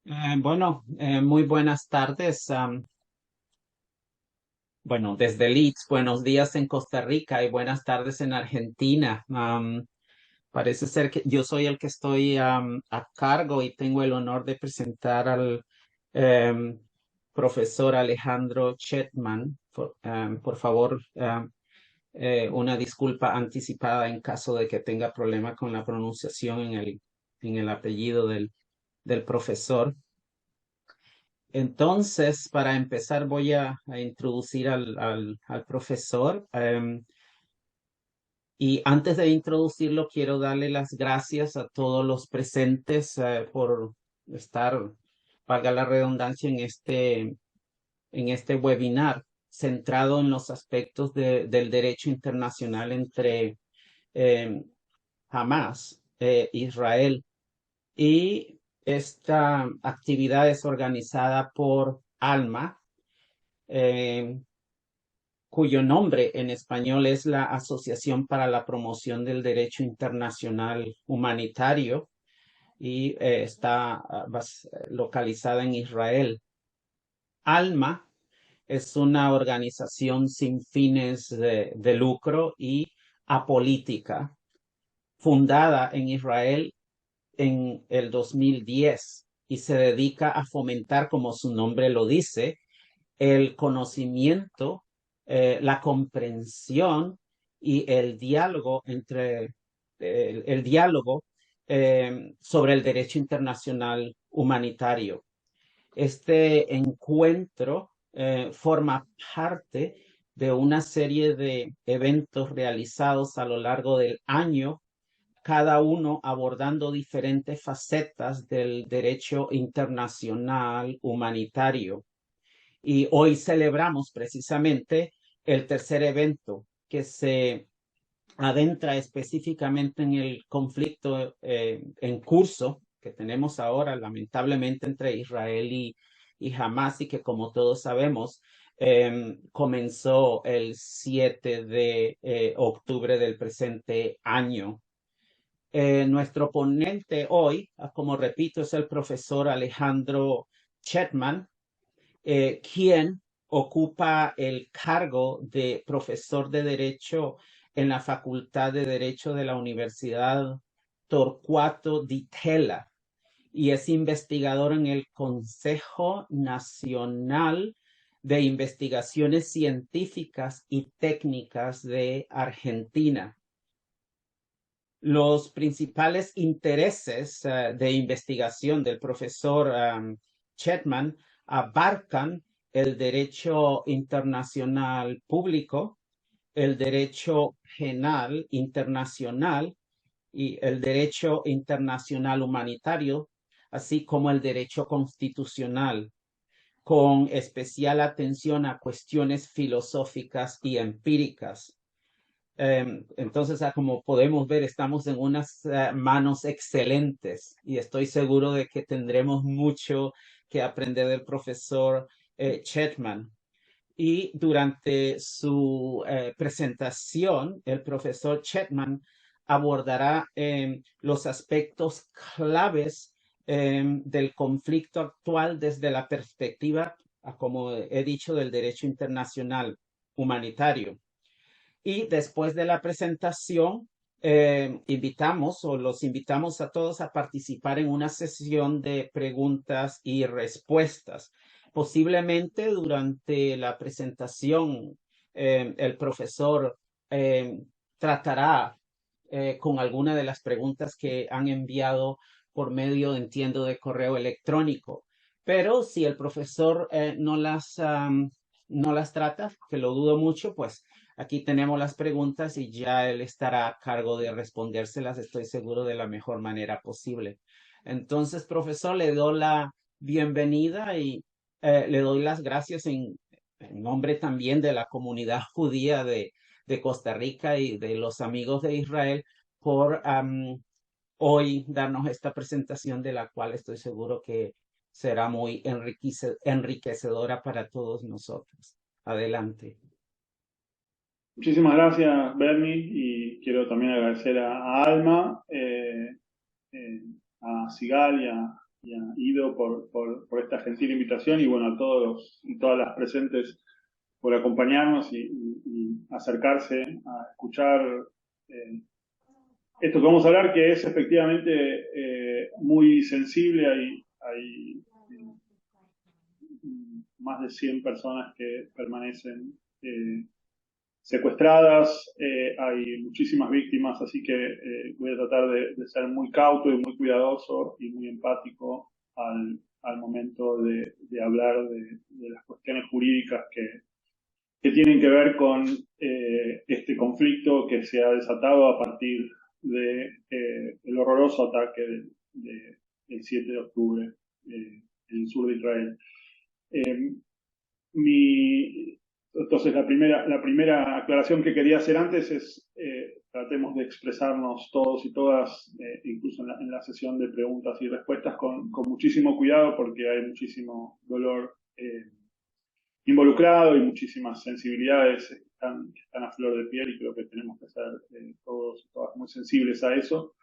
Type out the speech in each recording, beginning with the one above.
Muy buenas tardes. Bueno, desde Leeds, buenos días en Costa Rica y buenas tardes en Argentina. Parece ser que yo soy el que estoy a cargo y tengo el honor de presentar al em, profesor Alejandro Chetman. Por favor, una disculpa anticipada en caso de que tenga problema con la pronunciación en el apellido del profesor. Entonces, para empezar, voy a introducir al profesor. Y antes de introducirlo, quiero darle las gracias a todos los presentes por estar, valga la redundancia, en este webinar centrado en los aspectos del derecho internacional entre eh, Hamas, Israel. Y esta actividad es organizada por ALMA, eh, cuyo nombre en español es la Asociación para la Promoción del Derecho Internacional Humanitario y está localizada en Israel. ALMA es una organización sin fines de lucro y apolítica, fundada en Israel en el 2010 y se dedica a fomentar, como su nombre lo dice, el conocimiento, la comprensión y el diálogo el diálogo sobre el derecho internacional humanitario. Este encuentro forma parte de una serie de eventos realizados a lo largo del año, cada uno abordando diferentes facetas del derecho internacional humanitario. Y hoy celebramos precisamente el tercer evento que se adentra específicamente en el conflicto en curso que tenemos ahora, lamentablemente, entre Israel y Hamas, y que, como todos sabemos, comenzó el 7 de octubre del presente año. Nuestro ponente hoy, como repito, es el profesor Alejandro Chetman, quien ocupa el cargo de profesor de Derecho en la Facultad de Derecho de la Universidad Torcuato Di Tella y es investigador en el Consejo Nacional de Investigaciones Científicas y Técnicas de Argentina. Los principales intereses de investigación del profesor Chetman abarcan el derecho internacional público, el derecho penal internacional y el derecho internacional humanitario, así como el derecho constitucional, con especial atención a cuestiones filosóficas y empíricas. Entonces, como podemos ver, estamos en unas manos excelentes y estoy seguro de que tendremos mucho que aprender del profesor Chetman. Y durante su presentación, el profesor Chetman abordará los aspectos claves del conflicto actual desde la perspectiva, como he dicho, del derecho internacional humanitario. Y después de la presentación, los invitamos a todos a participar en una sesión de preguntas y respuestas. Posiblemente durante la presentación, el profesor eh, tratará con alguna de las preguntas que han enviado por medio, entiendo, de correo electrónico. Pero si el profesor no las trata, que lo dudo mucho, pues aquí tenemos las preguntas y ya él estará a cargo de respondérselas, estoy seguro, de la mejor manera posible. Entonces, profesor, le doy la bienvenida y le doy las gracias en nombre también de la comunidad judía de Costa Rica y de los amigos de Israel por hoy darnos esta presentación, de la cual estoy seguro que será muy enriquecedora para todos nosotros. Adelante. Muchísimas gracias, Bernie, y quiero también agradecer a Alma, a Sigal y a y a Ido por esta gentil invitación y bueno, a todos y todas las presentes por acompañarnos y acercarse a escuchar esto que vamos a hablar, que es efectivamente muy sensible. Hay más de 100 personas que permanecen secuestradas, hay muchísimas víctimas, así que voy a tratar de ser muy cauto y muy cuidadoso y muy empático al momento de hablar de las cuestiones jurídicas que tienen que ver con este conflicto que se ha desatado a partir de el horroroso ataque del 7 de octubre en el sur de Israel. Eh, entonces, la primera aclaración que quería hacer antes es tratemos de expresarnos todos y todas, incluso en la sesión de preguntas y respuestas, con muchísimo cuidado porque hay muchísimo dolor involucrado y muchísimas sensibilidades que están a flor de piel y creo que tenemos que ser todos y todas muy sensibles a eso.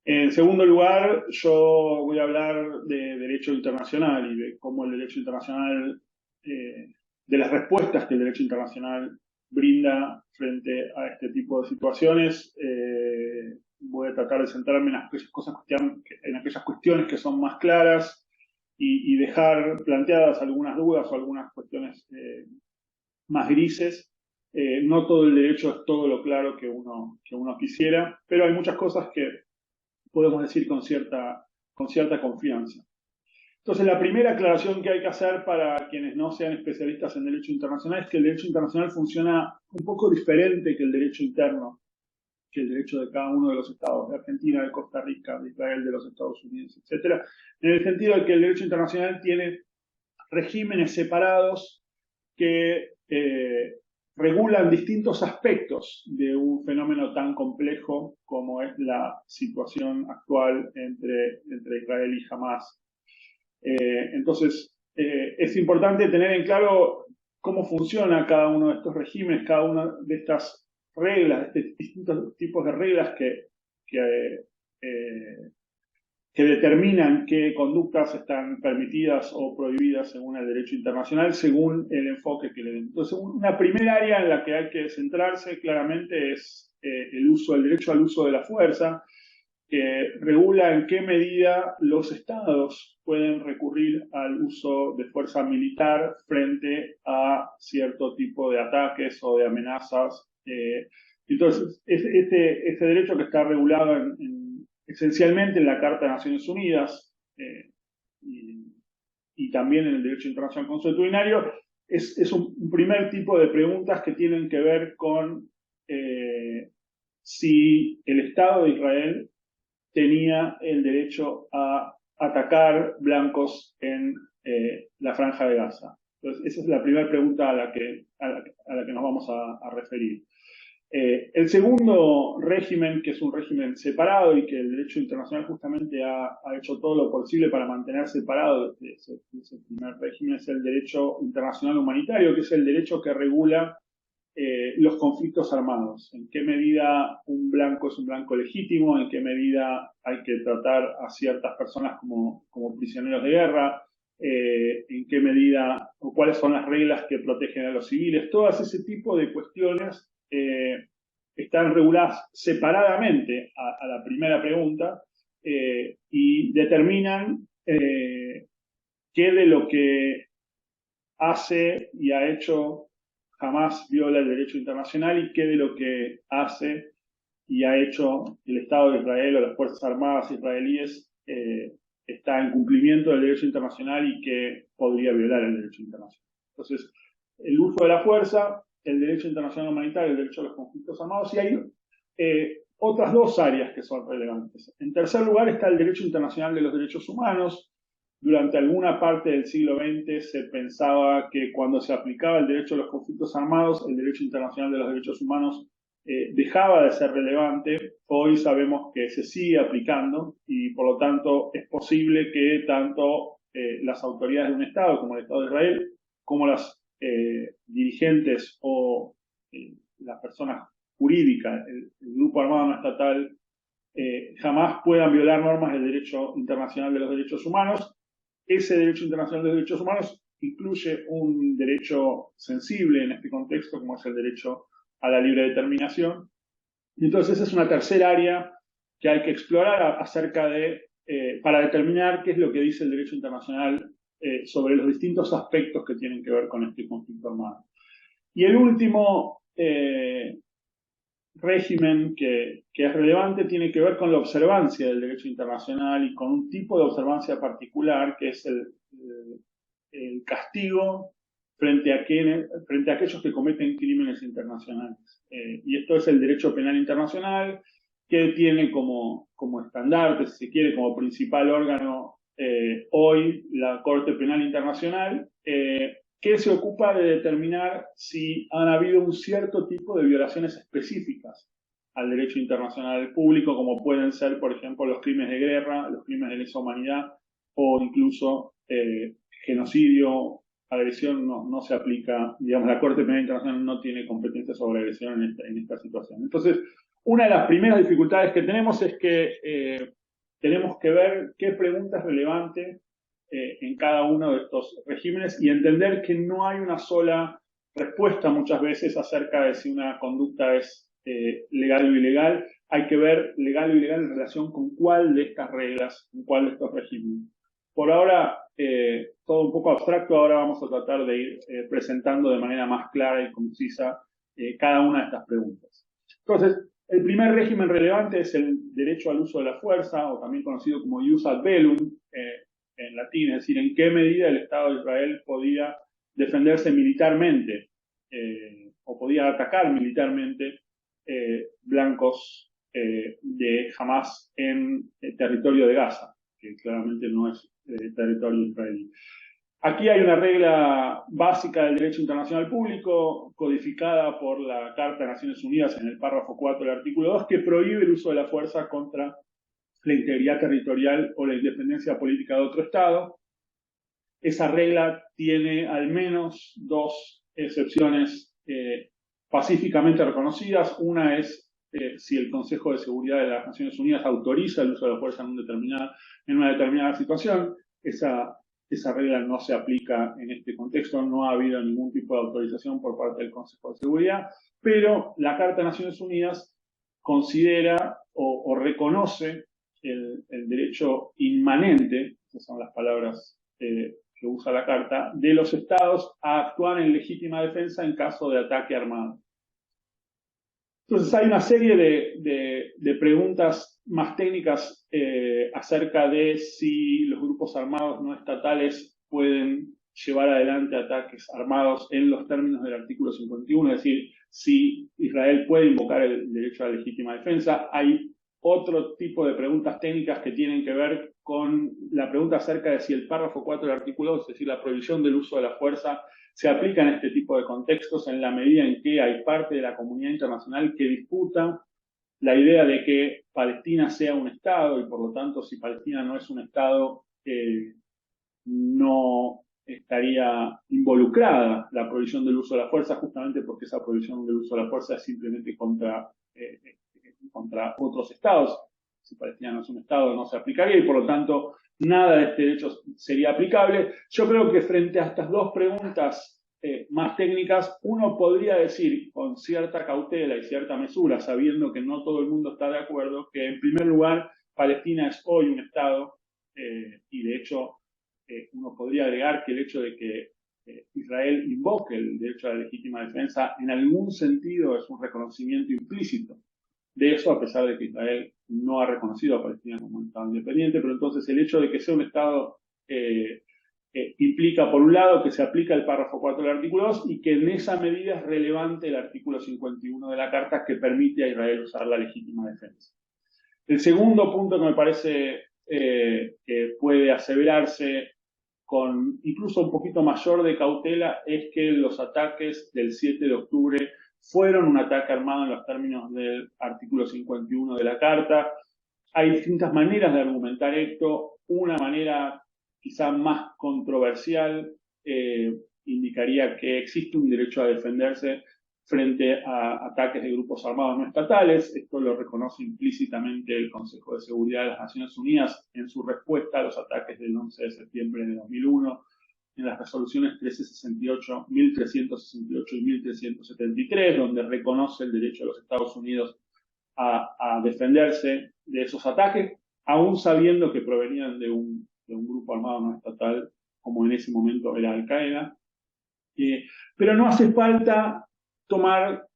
En segundo lugar, yo voy a hablar de derecho internacional y de cómo el derecho internacional, de las respuestas que el derecho internacional brinda frente a este tipo de situaciones. Voy a tratar de centrarme en aquellas cuestiones que son más claras y dejar planteadas algunas dudas o algunas cuestiones más grises. No todo el derecho es todo lo claro que uno quisiera, pero hay muchas cosas que podemos decir con cierta confianza. Entonces, la primera aclaración que hay que hacer para quienes no sean especialistas en derecho internacional es que el derecho internacional funciona un poco diferente que el derecho interno, que el derecho de cada uno de los estados, de Argentina, de Costa Rica, de Israel, de los Estados Unidos, etcétera, en el sentido de que el derecho internacional tiene regímenes separados que regulan distintos aspectos de un fenómeno tan complejo como es la situación actual entre Israel y Hamás. Entonces, es importante tener en claro cómo funciona cada uno de estos regímenes, cada una de estas reglas, de distintos tipos de reglas que determinan qué conductas están permitidas o prohibidas según el derecho internacional, según el enfoque que le den. Entonces, una primera área en la que hay que centrarse claramente es el derecho al uso de la fuerza, que regula en qué medida los estados pueden recurrir al uso de fuerza militar frente a cierto tipo de ataques o de amenazas. Entonces, este derecho que está regulado esencialmente en la Carta de Naciones Unidas y también en el derecho internacional consuetudinario, es un primer tipo de preguntas que tienen que ver con si el Estado de Israel tenía el derecho a atacar blancos en la Franja de Gaza. Entonces, esa es la primera pregunta a la que nos vamos a referir. El segundo régimen, que es un régimen separado y que el derecho internacional justamente ha hecho todo lo posible para mantener separado de ese primer régimen, es el derecho internacional humanitario, que es el derecho que regula los conflictos armados. En qué medida un blanco es un blanco legítimo, en qué medida hay que tratar a ciertas personas como prisioneros de guerra, en qué medida o cuáles son las reglas que protegen a los civiles. Todas ese tipo de cuestiones están reguladas separadamente a la primera pregunta y determinan qué de lo que hace y ha hecho jamás viola el derecho internacional y qué de lo que hace y ha hecho el Estado de Israel o las Fuerzas Armadas israelíes está en cumplimiento del derecho internacional y que podría violar el derecho internacional. Entonces, el uso de la fuerza, el derecho internacional humanitario, el derecho a los conflictos armados, y hay otras dos áreas que son relevantes. En tercer lugar está el derecho internacional de los derechos humanos. Durante alguna parte del siglo XX se pensaba que cuando se aplicaba el derecho a los conflictos armados, el derecho internacional de los derechos humanos dejaba de ser relevante. Hoy sabemos que se sigue aplicando y por lo tanto es posible que tanto las autoridades de un Estado como el Estado de Israel, como las dirigentes o las personas jurídicas, el grupo armado no estatal jamás puedan violar normas del derecho internacional de los derechos humanos. Ese derecho internacional de los derechos humanos incluye un derecho sensible en este contexto, como es el derecho a la libre determinación. Y entonces esa es una tercera área que hay que explorar acerca de, para determinar qué es lo que dice el derecho internacional sobre los distintos aspectos que tienen que ver con este conflicto armado. Y el último régimen que es relevante tiene que ver con la observancia del derecho internacional y con un tipo de observancia particular que es el castigo frente a aquellos que cometen crímenes internacionales. Y esto es el derecho penal internacional, que tiene como estandarte, si se quiere, como principal órgano hoy la Corte Penal Internacional, que se ocupa de determinar si han habido un cierto tipo de violaciones específicas al derecho internacional público, como pueden ser, por ejemplo, los crímenes de guerra, los crímenes de lesa humanidad o incluso genocidio. Agresión no se aplica, digamos, la Corte Penal Internacional no tiene competencia sobre agresión en esta situación. Entonces, una de las primeras dificultades que tenemos es que tenemos que ver qué pregunta es relevante en cada uno de estos regímenes y entender que no hay una sola respuesta muchas veces acerca de si una conducta es legal o ilegal. Hay que ver legal o ilegal en relación con cuál de estas reglas, con cuál de estos regímenes. Por ahora, todo un poco abstracto, ahora vamos a tratar de ir presentando de manera más clara y concisa cada una de estas preguntas. Entonces, el primer régimen relevante es el derecho al uso de la fuerza, o también conocido como ius ad bellum en latín, es decir, en qué medida el Estado de Israel podía defenderse militarmente o podía atacar militarmente blancos de Hamas en el territorio de Gaza, que claramente no es territorio israelí. Aquí hay una regla básica del derecho internacional público, codificada por la Carta de Naciones Unidas en el párrafo 4 del artículo 2, que prohíbe el uso de la fuerza contra la integridad territorial o la independencia política de otro Estado. Esa regla tiene al menos dos excepciones pacíficamente reconocidas. Una es si el Consejo de Seguridad de las Naciones Unidas autoriza el uso de la fuerza en una determinada situación. Esa regla no se aplica en este contexto, no ha habido ningún tipo de autorización por parte del Consejo de Seguridad, pero la Carta de Naciones Unidas considera o reconoce el derecho inmanente, esas son las palabras que usa la Carta, de los Estados a actuar en legítima defensa en caso de ataque armado. Entonces hay una serie de preguntas más técnicas acerca de si los grupos armados no estatales pueden llevar adelante ataques armados en los términos del artículo 51, es decir, si Israel puede invocar el derecho a la legítima defensa. Hay otro tipo de preguntas técnicas que tienen que ver con la pregunta acerca de si el párrafo 4 del artículo 2, es decir, la prohibición del uso de la fuerza, se aplica en este tipo de contextos en la medida en que hay parte de la comunidad internacional que disputa la idea de que Palestina sea un Estado y por lo tanto si Palestina no es un Estado no estaría involucrada la prohibición del uso de la fuerza, justamente porque esa prohibición del uso de la fuerza es simplemente contra otros Estados. Si Palestina no es un Estado no se aplicaría y por lo tanto nada de este derecho sería aplicable. Yo creo que frente a estas dos preguntas más técnicas, uno podría decir con cierta cautela y cierta mesura, sabiendo que no todo el mundo está de acuerdo, que en primer lugar Palestina es hoy un Estado y de hecho uno podría agregar que el hecho de que Israel invoque el derecho a la legítima defensa en algún sentido es un reconocimiento implícito de eso, a pesar de que Israel no ha reconocido a Palestina como un Estado independiente, pero entonces el hecho de que sea un Estado implica, por un lado, que se aplica el párrafo 4 del artículo 2 y que en esa medida es relevante el artículo 51 de la Carta que permite a Israel usar la legítima defensa. El segundo punto que me parece que puede aseverarse con incluso un poquito mayor de cautela es que los ataques del 7 de octubre fueron un ataque armado en los términos del artículo 51 de la Carta. Hay distintas maneras de argumentar esto. Una manera quizá más controversial indicaría que existe un derecho a defenderse frente a ataques de grupos armados no estatales. Esto lo reconoce implícitamente el Consejo de Seguridad de las Naciones Unidas en su respuesta a los ataques del 11 de septiembre de 2001, en las resoluciones 1368, 1368 y 1373, donde reconoce el derecho de los Estados Unidos a defenderse de esos ataques, aún sabiendo que provenían de un grupo armado no estatal, como en ese momento era Al-Qaeda. Pero no hace falta tomar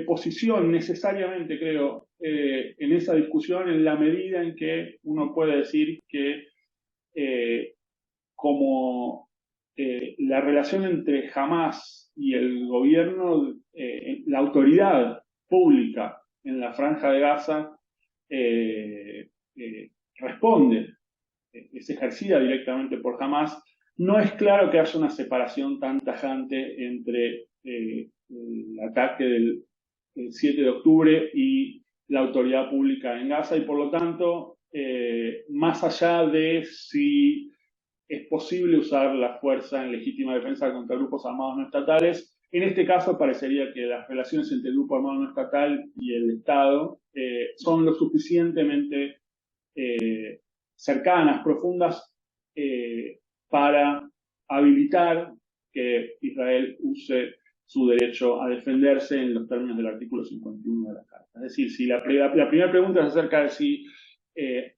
posición necesariamente, creo, en esa discusión, en la medida en que uno puede decir que como la relación entre Hamás y el gobierno, la autoridad pública en la Franja de Gaza responde, es ejercida directamente por Hamás. No es claro que haya una separación tan tajante entre el ataque del 7 de octubre y la autoridad pública en Gaza, y por lo tanto, más allá de si es posible usar la fuerza en legítima defensa contra grupos armados no estatales, en este caso parecería que las relaciones entre el grupo armado no estatal y el Estado son lo suficientemente cercanas, profundas, para habilitar que Israel use su derecho a defenderse en los términos del artículo 51 de la Carta. Es decir, si la primera pregunta es acerca de si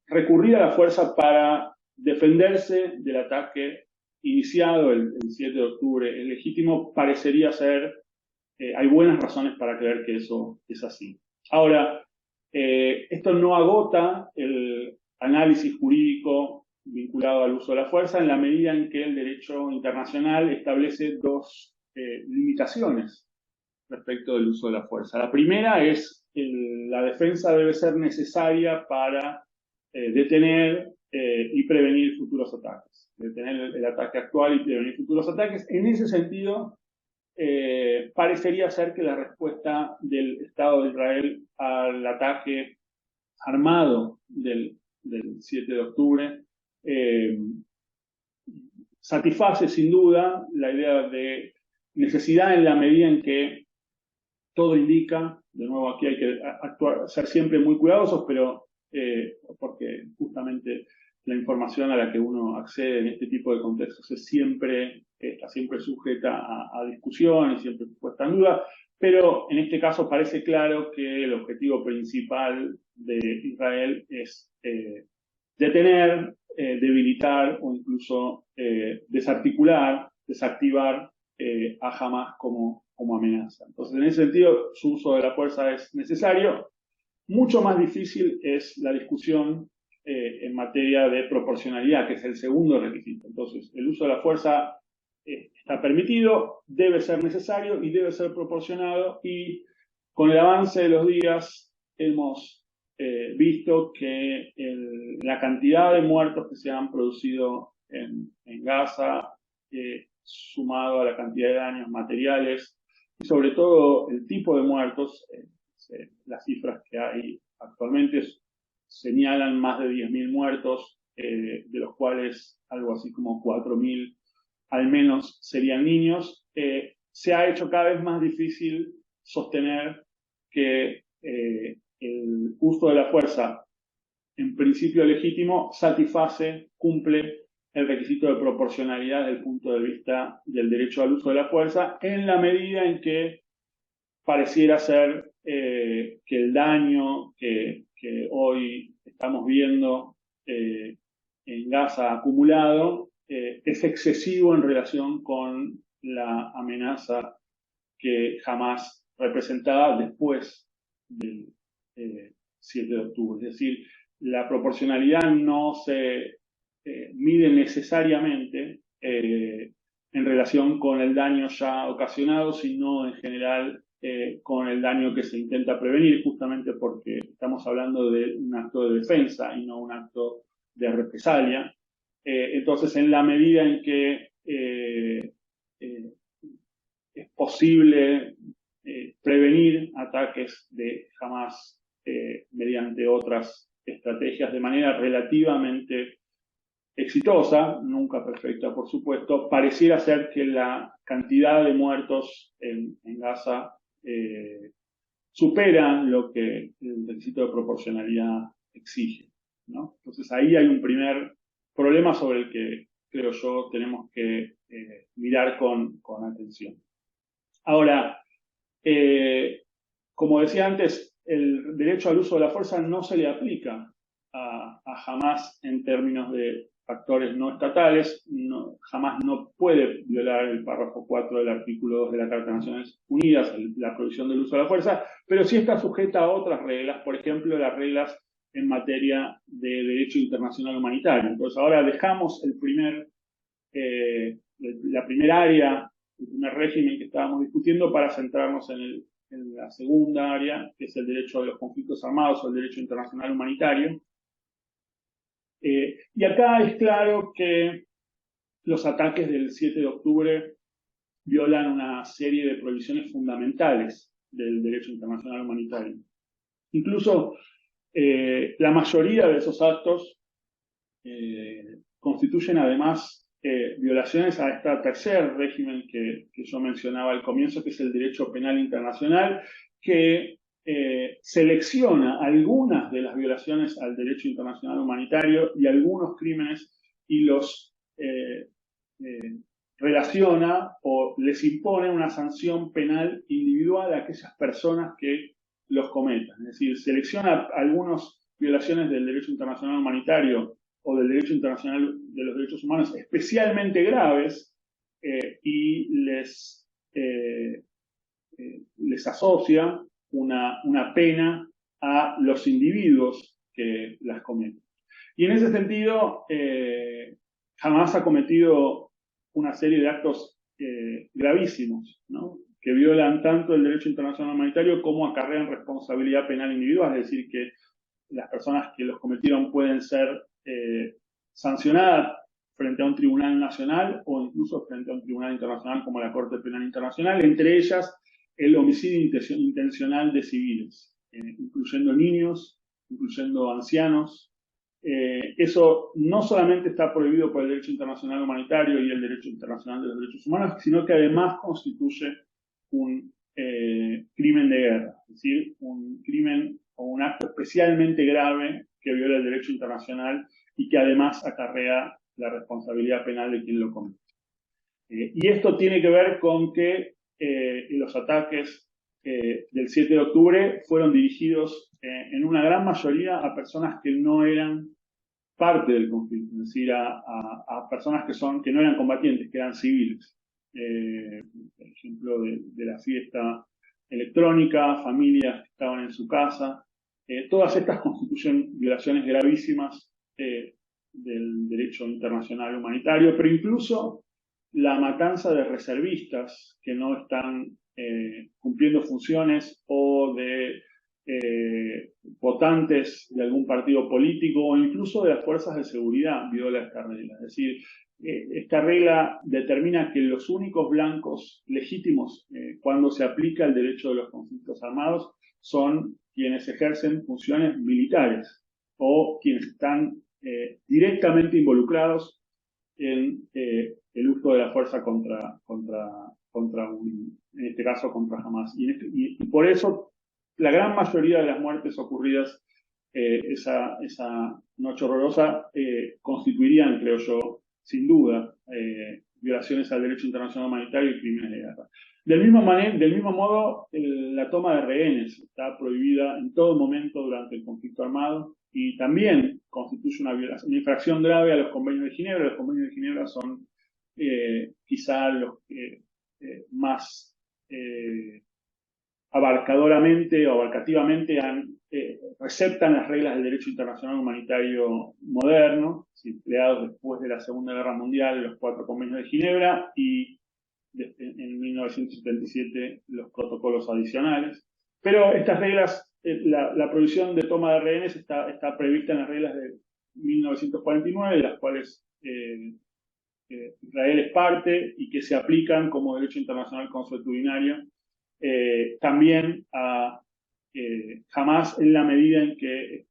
recurrir a la fuerza para defenderse del ataque iniciado el 7 de octubre es legítimo, parecería ser, hay buenas razones para creer que eso es así. Ahora, esto no agota el análisis jurídico vinculado al uso de la fuerza en la medida en que el derecho internacional establece dos limitaciones respecto del uso de la fuerza. La primera es la defensa debe ser necesaria para detener y prevenir futuros ataques. Detener el ataque actual y prevenir futuros ataques. En ese sentido, parecería ser que la respuesta del Estado de Israel al ataque armado del 7 de octubre satisface sin duda la idea de necesidad en la medida en que todo indica, de nuevo aquí hay que actuar, ser siempre muy cuidadosos, pero porque justamente la información a la que uno accede en este tipo de contextos está siempre sujeta a discusión y siempre puesta en duda, pero en este caso parece claro que el objetivo principal de Israel es detener, debilitar o incluso desarticular, desactivar a Hamás como amenaza. Entonces, en ese sentido, su uso de la fuerza es necesario. Mucho más difícil es la discusión en materia de proporcionalidad, que es el segundo requisito. Entonces, el uso de la fuerza está permitido, debe ser necesario y debe ser proporcionado, y con el avance de los días hemos visto que la cantidad de muertos que se han producido en Gaza, sumado a la cantidad de daños materiales y sobre todo el tipo de muertos, las cifras que hay actualmente señalan más de 10.000 muertos, de los cuales algo así como 4.000 al menos serían niños. Se ha hecho cada vez más difícil sostener que el uso de la fuerza, en principio legítimo, satisface, cumple el requisito de proporcionalidad desde el punto de vista del derecho al uso de la fuerza, en la medida en que pareciera ser que el daño que hoy estamos viendo en Gaza acumulado es excesivo en relación con la amenaza que Hamás representaba después del 7 de octubre. Es decir, la proporcionalidad no se mide necesariamente en relación con el daño ya ocasionado, sino en general con el daño que se intenta prevenir, justamente porque estamos hablando de un acto de defensa y no un acto de represalia. Entonces, en la medida en que es posible prevenir ataques de Hamás mediante otras estrategias de manera relativamente exitosa, nunca perfecta por supuesto, pareciera ser que la cantidad de muertos en Gaza superan lo que el requisito de proporcionalidad exige, ¿no? Entonces ahí hay un primer problema sobre el que creo yo tenemos que mirar con atención. Ahora, como decía antes, el derecho al uso de la fuerza no se le aplica a Hamás en términos de factores no estatales. Hamás no puede violar el párrafo 4 del artículo 2 de la Carta de Naciones Unidas, la prohibición del uso de la fuerza, pero sí está sujeta a otras reglas, por ejemplo, las reglas en materia de derecho internacional humanitario. Entonces ahora dejamos la primera área, el primer régimen que estábamos discutiendo para centrarnos en la segunda área, que es el derecho de los conflictos armados o el derecho internacional humanitario. Y acá es claro que los ataques del 7 de octubre violan una serie de prohibiciones fundamentales del derecho internacional humanitario. Incluso la mayoría de esos actos constituyen además violaciones a este tercer régimen que yo mencionaba al comienzo, que es el derecho penal internacional, que selecciona algunas de las violaciones al derecho internacional humanitario y algunos crímenes y los relaciona o les impone una sanción penal individual a aquellas personas que los cometan. Es decir, selecciona algunas violaciones del derecho internacional humanitario o del derecho internacional de los derechos humanos especialmente graves y les asocia una pena a los individuos que las cometen. Y en ese sentido, Hamás ha cometido una serie de actos gravísimos, ¿no?, que violan tanto el derecho internacional humanitario como acarrean responsabilidad penal individual, es decir, que las personas que los cometieron pueden ser sancionadas frente a un tribunal nacional o incluso frente a un tribunal internacional como la Corte Penal Internacional, entre ellas el homicidio intencional de civiles, incluyendo niños, incluyendo ancianos. Eso no solamente está prohibido por el derecho internacional humanitario y el derecho internacional de los derechos humanos, sino que además constituye un crimen de guerra, es decir, un crimen o un acto especialmente grave que viola el derecho internacional y que además acarrea la responsabilidad penal de quien lo comete. Y esto tiene que ver con que los ataques del 7 de octubre fueron dirigidos en una gran mayoría a personas que no eran parte del conflicto, es decir, a personas que no eran combatientes, que eran civiles. Por ejemplo, de la fiesta electrónica, familias que estaban en su casa. Todas estas constituyen violaciones gravísimas del derecho internacional humanitario, pero incluso la matanza de reservistas que no están cumpliendo funciones o de votantes de algún partido político o incluso de las fuerzas de seguridad viola esta regla. Es decir, esta regla determina que los únicos blancos legítimos cuando se aplica el derecho de los conflictos armados son quienes ejercen funciones militares o quienes están directamente involucrados en el uso de la fuerza contra en este caso contra Hamás. Y por eso la gran mayoría de las muertes ocurridas esa noche horrorosa constituirían, creo yo, sin duda, violaciones al derecho internacional humanitario y crímenes de guerra. Del mismo modo, la toma de rehenes está prohibida en todo momento durante el conflicto armado y también constituye una infracción grave a los convenios de Ginebra. Los convenios de Ginebra son quizá los que más abarcadoramente o abarcativamente receptan las reglas del derecho internacional humanitario moderno, creados después de la Segunda Guerra Mundial, los 4 convenios de Ginebra y en 1977 los protocolos adicionales. Pero estas reglas, la prohibición de toma de rehenes está prevista en las reglas de 1949, de las cuales Israel es parte y que se aplican como derecho internacional consuetudinario también a Hamás en la medida en que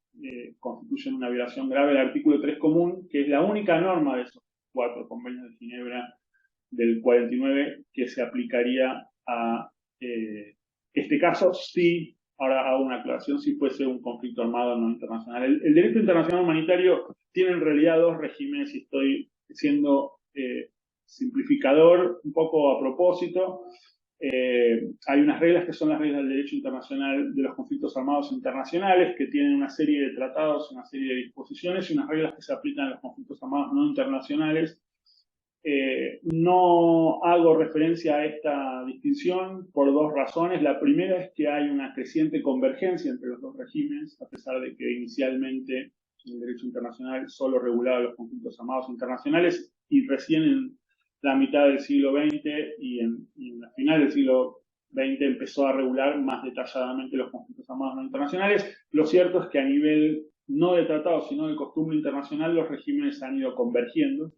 constituyen una violación grave del artículo 3 común, que es la única norma de esos 4 convenios de Ginebra del 49 que se aplicaría a este caso sí, ahora hago una aclaración, sí puede ser un conflicto armado no internacional. El derecho internacional humanitario tiene en realidad dos regímenes, y estoy siendo simplificador un poco a propósito. Hay unas reglas que son las reglas del derecho internacional de los conflictos armados internacionales, que tienen una serie de tratados, una serie de disposiciones, y unas reglas que se aplican a los conflictos armados no internacionales. No hago referencia a esta distinción por dos razones. La primera es que hay una creciente convergencia entre los dos regímenes, a pesar de que inicialmente el derecho internacional solo regulaba los conflictos armados internacionales, y recién en la mitad del siglo XX y en la final del siglo XX empezó a regular más detalladamente los conflictos armados no internacionales. Lo cierto es que a nivel no de tratado, sino de costumbre internacional, los regímenes han ido convergiendo.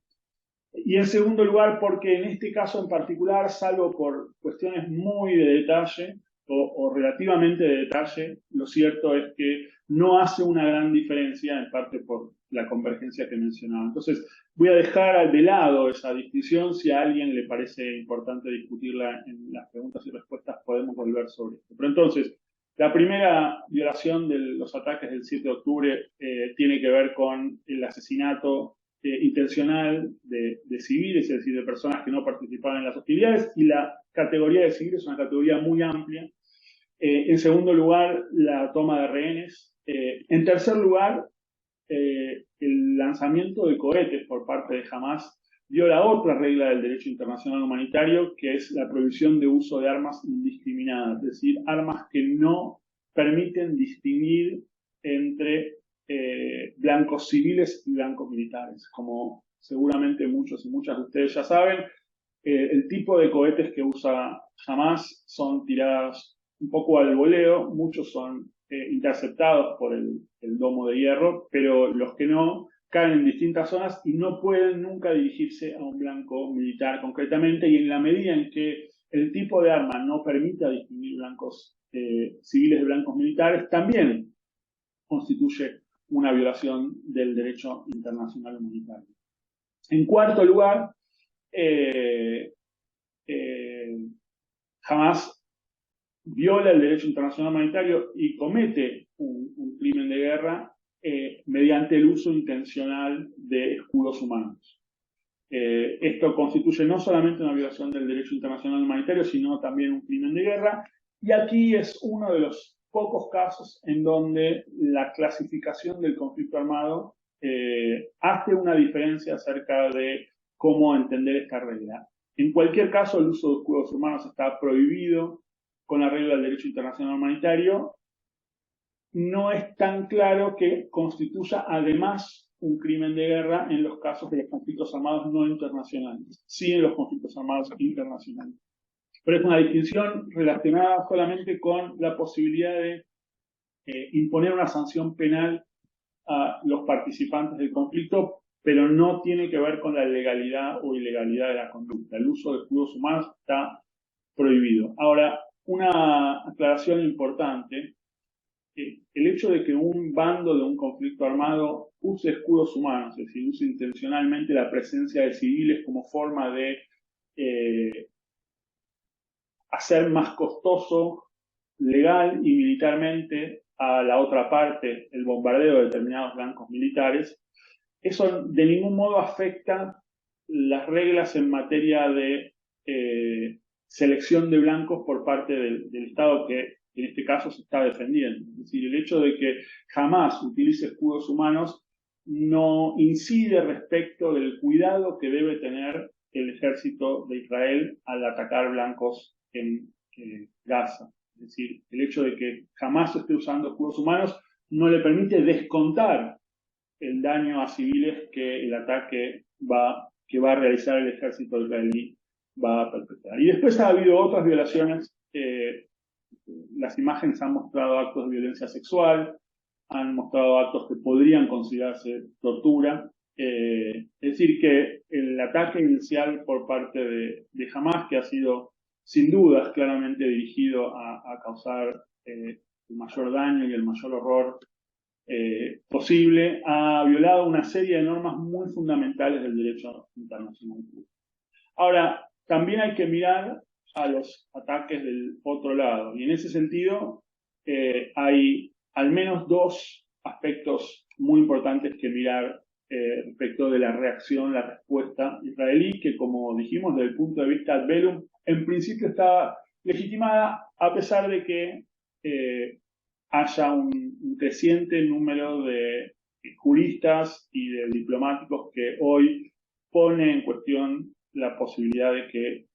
Y en segundo lugar, porque en este caso en particular, salvo por cuestiones muy de detalle o relativamente de detalle, lo cierto es que no hace una gran diferencia, en parte por la convergencia que mencionaba. Entonces, voy a dejar de lado esa distinción. Si a alguien le parece importante discutirla en las preguntas y respuestas, podemos volver sobre esto. Pero entonces, la primera violación de los ataques del 7 de octubre tiene que ver con el asesinato intencional de civiles, es decir, de personas que no participaban en las hostilidades, y la categoría de civiles es una categoría muy amplia. En segundo lugar, la toma de rehenes. En tercer lugar, el lanzamiento de cohetes por parte de Hamas viola otra regla del derecho internacional humanitario, que es la prohibición de uso de armas indiscriminadas, es decir, armas que no permiten distinguir entre blancos civiles y blancos militares. Como seguramente muchos y muchas de ustedes ya saben, el tipo de cohetes que usa Hamas son tiradas un poco al voleo, muchos son interceptados por el domo de hierro, pero los que no caen en distintas zonas y no pueden nunca dirigirse a un blanco militar concretamente, y en la medida en que el tipo de arma no permita distinguir blancos civiles de blancos militares, también constituye una violación del derecho internacional humanitario. En cuarto lugar, Hamas viola el derecho internacional humanitario y comete un crimen de guerra mediante el uso intencional de escudos humanos. Esto constituye no solamente una violación del derecho internacional humanitario, sino también un crimen de guerra. Y aquí es uno de los pocos casos en donde la clasificación del conflicto armado hace una diferencia acerca de cómo entender esta regla. En cualquier caso, el uso de escudos humanos está prohibido con la regla del derecho internacional humanitario. No es tan claro que constituya además un crimen de guerra en los casos de los conflictos armados no internacionales, sí en los conflictos armados internacionales. Pero es una distinción relacionada solamente con la posibilidad de imponer una sanción penal a los participantes del conflicto, pero no tiene que ver con la legalidad o ilegalidad de la conducta. El uso de escudos humanos está prohibido. Ahora, una aclaración importante: el hecho de que un bando de un conflicto armado use escudos humanos, es decir, use intencionalmente la presencia de civiles como forma de hacer más costoso legal y militarmente a la otra parte el bombardeo de determinados blancos militares, eso de ningún modo afecta las reglas en materia de selección de blancos por parte del Estado que en este caso se está defendiendo. Es decir, el hecho de que jamás utilice escudos humanos no incide respecto del cuidado que debe tener el ejército de Israel al atacar blancos en Gaza. Es decir, el hecho de que jamás esté usando escudos humanos no le permite descontar el daño a civiles que el ataque que va a realizar el ejército israelí va a perpetrar. Y después ha habido otras violaciones. Las imágenes han mostrado actos de violencia sexual, han mostrado actos que podrían considerarse tortura. Es decir, que el ataque inicial por parte de Hamas, que ha sido sin dudas claramente dirigido a causar el mayor daño y el mayor horror posible, ha violado una serie de normas muy fundamentales del derecho internacional. Ahora, también hay que mirar a los ataques del otro lado. Y en ese sentido, hay al menos dos aspectos muy importantes que mirar respecto de la reacción, la respuesta israelí, que como dijimos, desde el punto de vista ad velum, en principio está legitimada, a pesar de que haya un creciente número de juristas y de diplomáticos que hoy pone en cuestión la posibilidad de que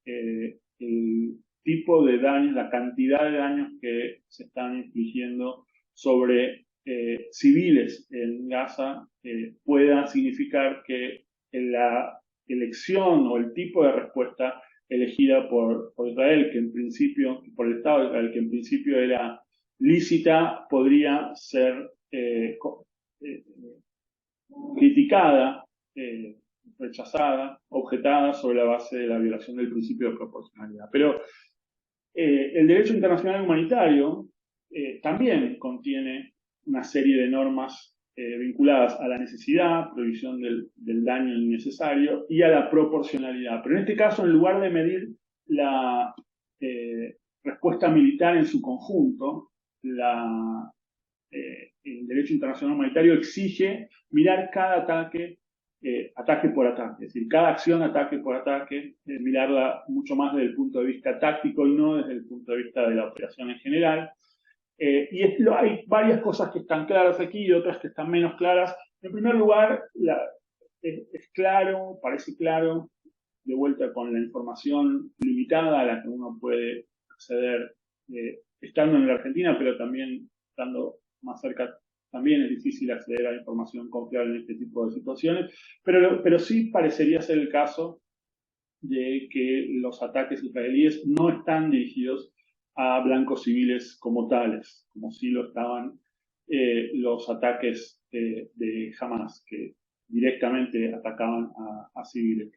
el tipo de daños, la cantidad de daños que se están infligiendo sobre civiles en Gaza pueda significar que la elección o el tipo de respuesta elegida por Israel, que en principio, por el Estado de Israel, que en principio era lícita, podría ser eh, criticada, rechazada, objetada sobre la base de la violación del principio de proporcionalidad. Pero el derecho internacional humanitario también contiene una serie de normas vinculadas a la necesidad, prohibición del daño innecesario y a la proporcionalidad. Pero en este caso, en lugar de medir la respuesta militar en su conjunto, el derecho internacional humanitario exige mirar cada ataque, ataque por ataque, es decir, cada acción ataque por ataque, mirarla mucho más desde el punto de vista táctico y no desde el punto de vista de la operación en general. Hay varias cosas que están claras aquí y otras que están menos claras. En primer lugar, es claro, parece claro, de vuelta con la información limitada a la que uno puede acceder estando en la Argentina, pero también estando más cerca, también es difícil acceder a información confiable en este tipo de situaciones, pero sí parecería ser el caso de que los ataques israelíes no están dirigidos a blancos civiles como tales, como sí lo estaban los ataques de Hamas, que directamente atacaban a civiles.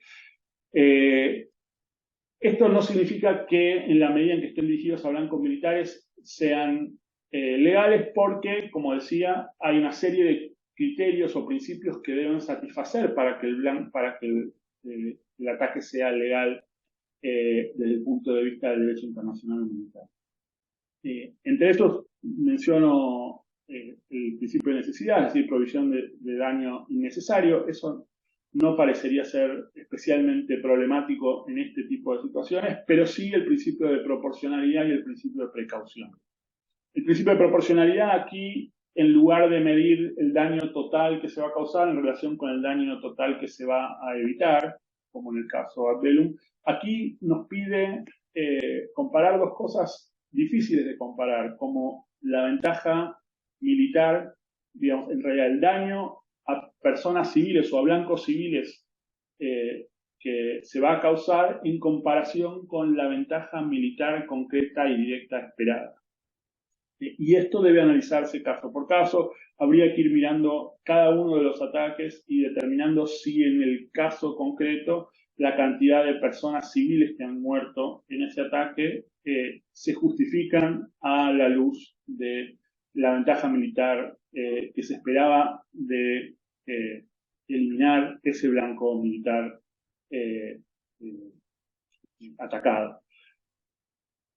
Esto no significa que en la medida en que estén dirigidos a blancos militares sean legales, porque, como decía, hay una serie de criterios o principios que deben satisfacer para que el ataque sea legal desde el punto de vista del derecho internacional humanitario. Entre estos menciono el principio de necesidad, es decir, provisión de daño innecesario. Eso no parecería ser especialmente problemático en este tipo de situaciones, pero sí el principio de proporcionalidad y el principio de precaución. El principio de proporcionalidad aquí, en lugar de medir el daño total que se va a causar en relación con el daño total que se va a evitar, como en el caso Ad velum, aquí nos pide comparar dos cosas difíciles de comparar, como la ventaja militar, digamos, en realidad el daño a personas civiles o a blancos civiles que se va a causar en comparación con la ventaja militar concreta y directa esperada. Y esto debe analizarse caso por caso. Habría que ir mirando cada uno de los ataques y determinando si en el caso concreto la cantidad de personas civiles que han muerto en ese ataque se justifican a la luz de la ventaja militar que se esperaba de eliminar ese blanco militar atacado.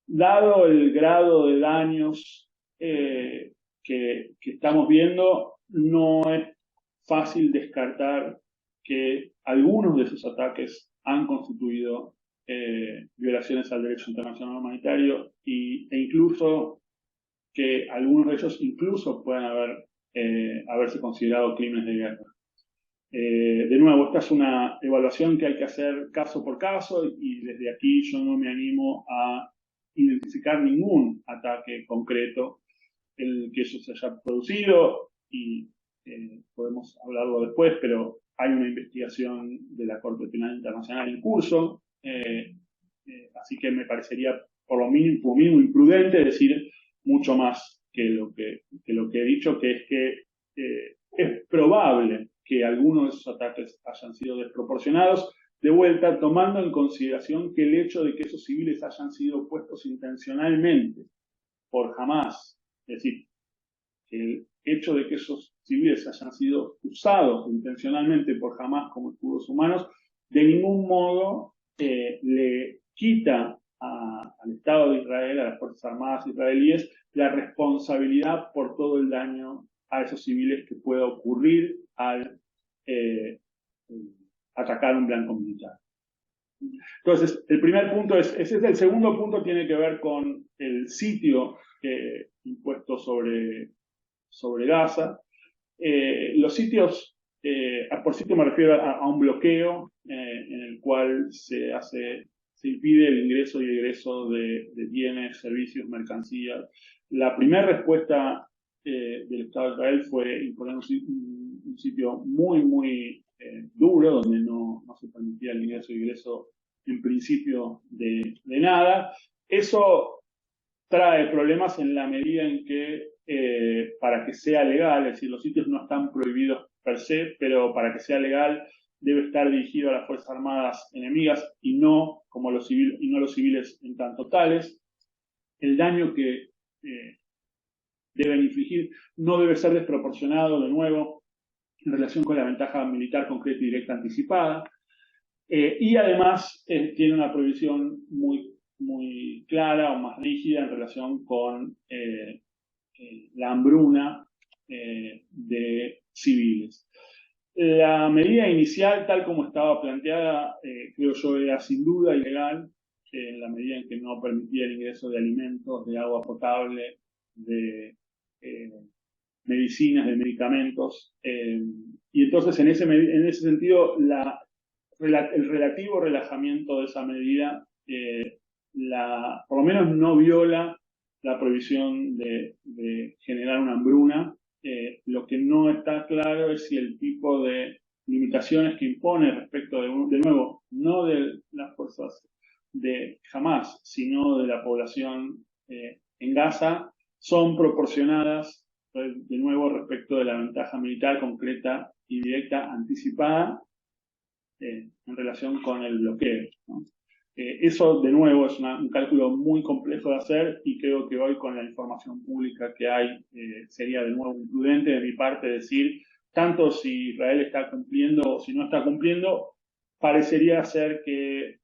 Dado el grado de daños que estamos viendo, no es fácil descartar que algunos de esos ataques han constituido violaciones al derecho internacional humanitario e incluso que algunos de ellos incluso puedan haberse considerado crímenes de guerra. De nuevo, esta es una evaluación que hay que hacer caso por caso y desde aquí yo no me animo a identificar ningún ataque concreto el que eso se haya producido y podemos hablarlo después, pero hay una investigación de la Corte Penal Internacional en curso, así que me parecería por lo mínimo imprudente decir mucho más que lo que he dicho, que es que es probable que algunos de esos ataques hayan sido desproporcionados, de vuelta tomando en consideración que el hecho de que esos civiles hayan sido puestos intencionalmente por Hamas, es decir, el hecho de que esos civiles hayan sido usados intencionalmente por Hamas como escudos humanos, de ningún modo le quita al Estado de Israel, a las Fuerzas Armadas israelíes, la responsabilidad por todo el daño a esos civiles que pueda ocurrir al atacar un blanco militar. Entonces, el primer punto ese es el segundo punto, tiene que ver con el sitio impuesto sobre Gaza. Los sitios, por sitio me refiero a un bloqueo en el cual se impide el ingreso y egreso de bienes, servicios, mercancías. La primera respuesta del Estado de Israel fue imponer un sitio muy, muy duro, donde no se permitía el ingreso y egreso en principio de nada. Eso trae problemas en la medida en que para que sea legal, es decir, los sitios no están prohibidos per se, pero para que sea legal debe estar dirigido a las Fuerzas Armadas enemigas y no los civiles en tanto tales. El daño que deben infligir no debe ser desproporcionado, de nuevo, en relación con la ventaja militar concreta y directa anticipada. Y además tiene una prohibición muy clara o más rígida en relación con la hambruna de civiles. La medida inicial, tal como estaba planteada, creo yo, era sin duda ilegal, en la medida en que no permitía el ingreso de alimentos, de agua potable, de medicinas, de medicamentos. Y entonces, en ese sentido, el relativo relajamiento de esa medida, por lo menos no viola la prohibición de generar una hambruna. Lo que no está claro es si el tipo de limitaciones que impone respecto de nuevo, no de las fuerzas de Hamas, sino de la población en Gaza, son proporcionadas, de nuevo, respecto de la ventaja militar concreta y directa anticipada en relación con el bloqueo, ¿no? Eso, de nuevo, es un cálculo muy complejo de hacer y creo que hoy, con la información pública que hay, sería de nuevo imprudente de mi parte decir tanto si Israel está cumpliendo o si no está cumpliendo. Parecería ser que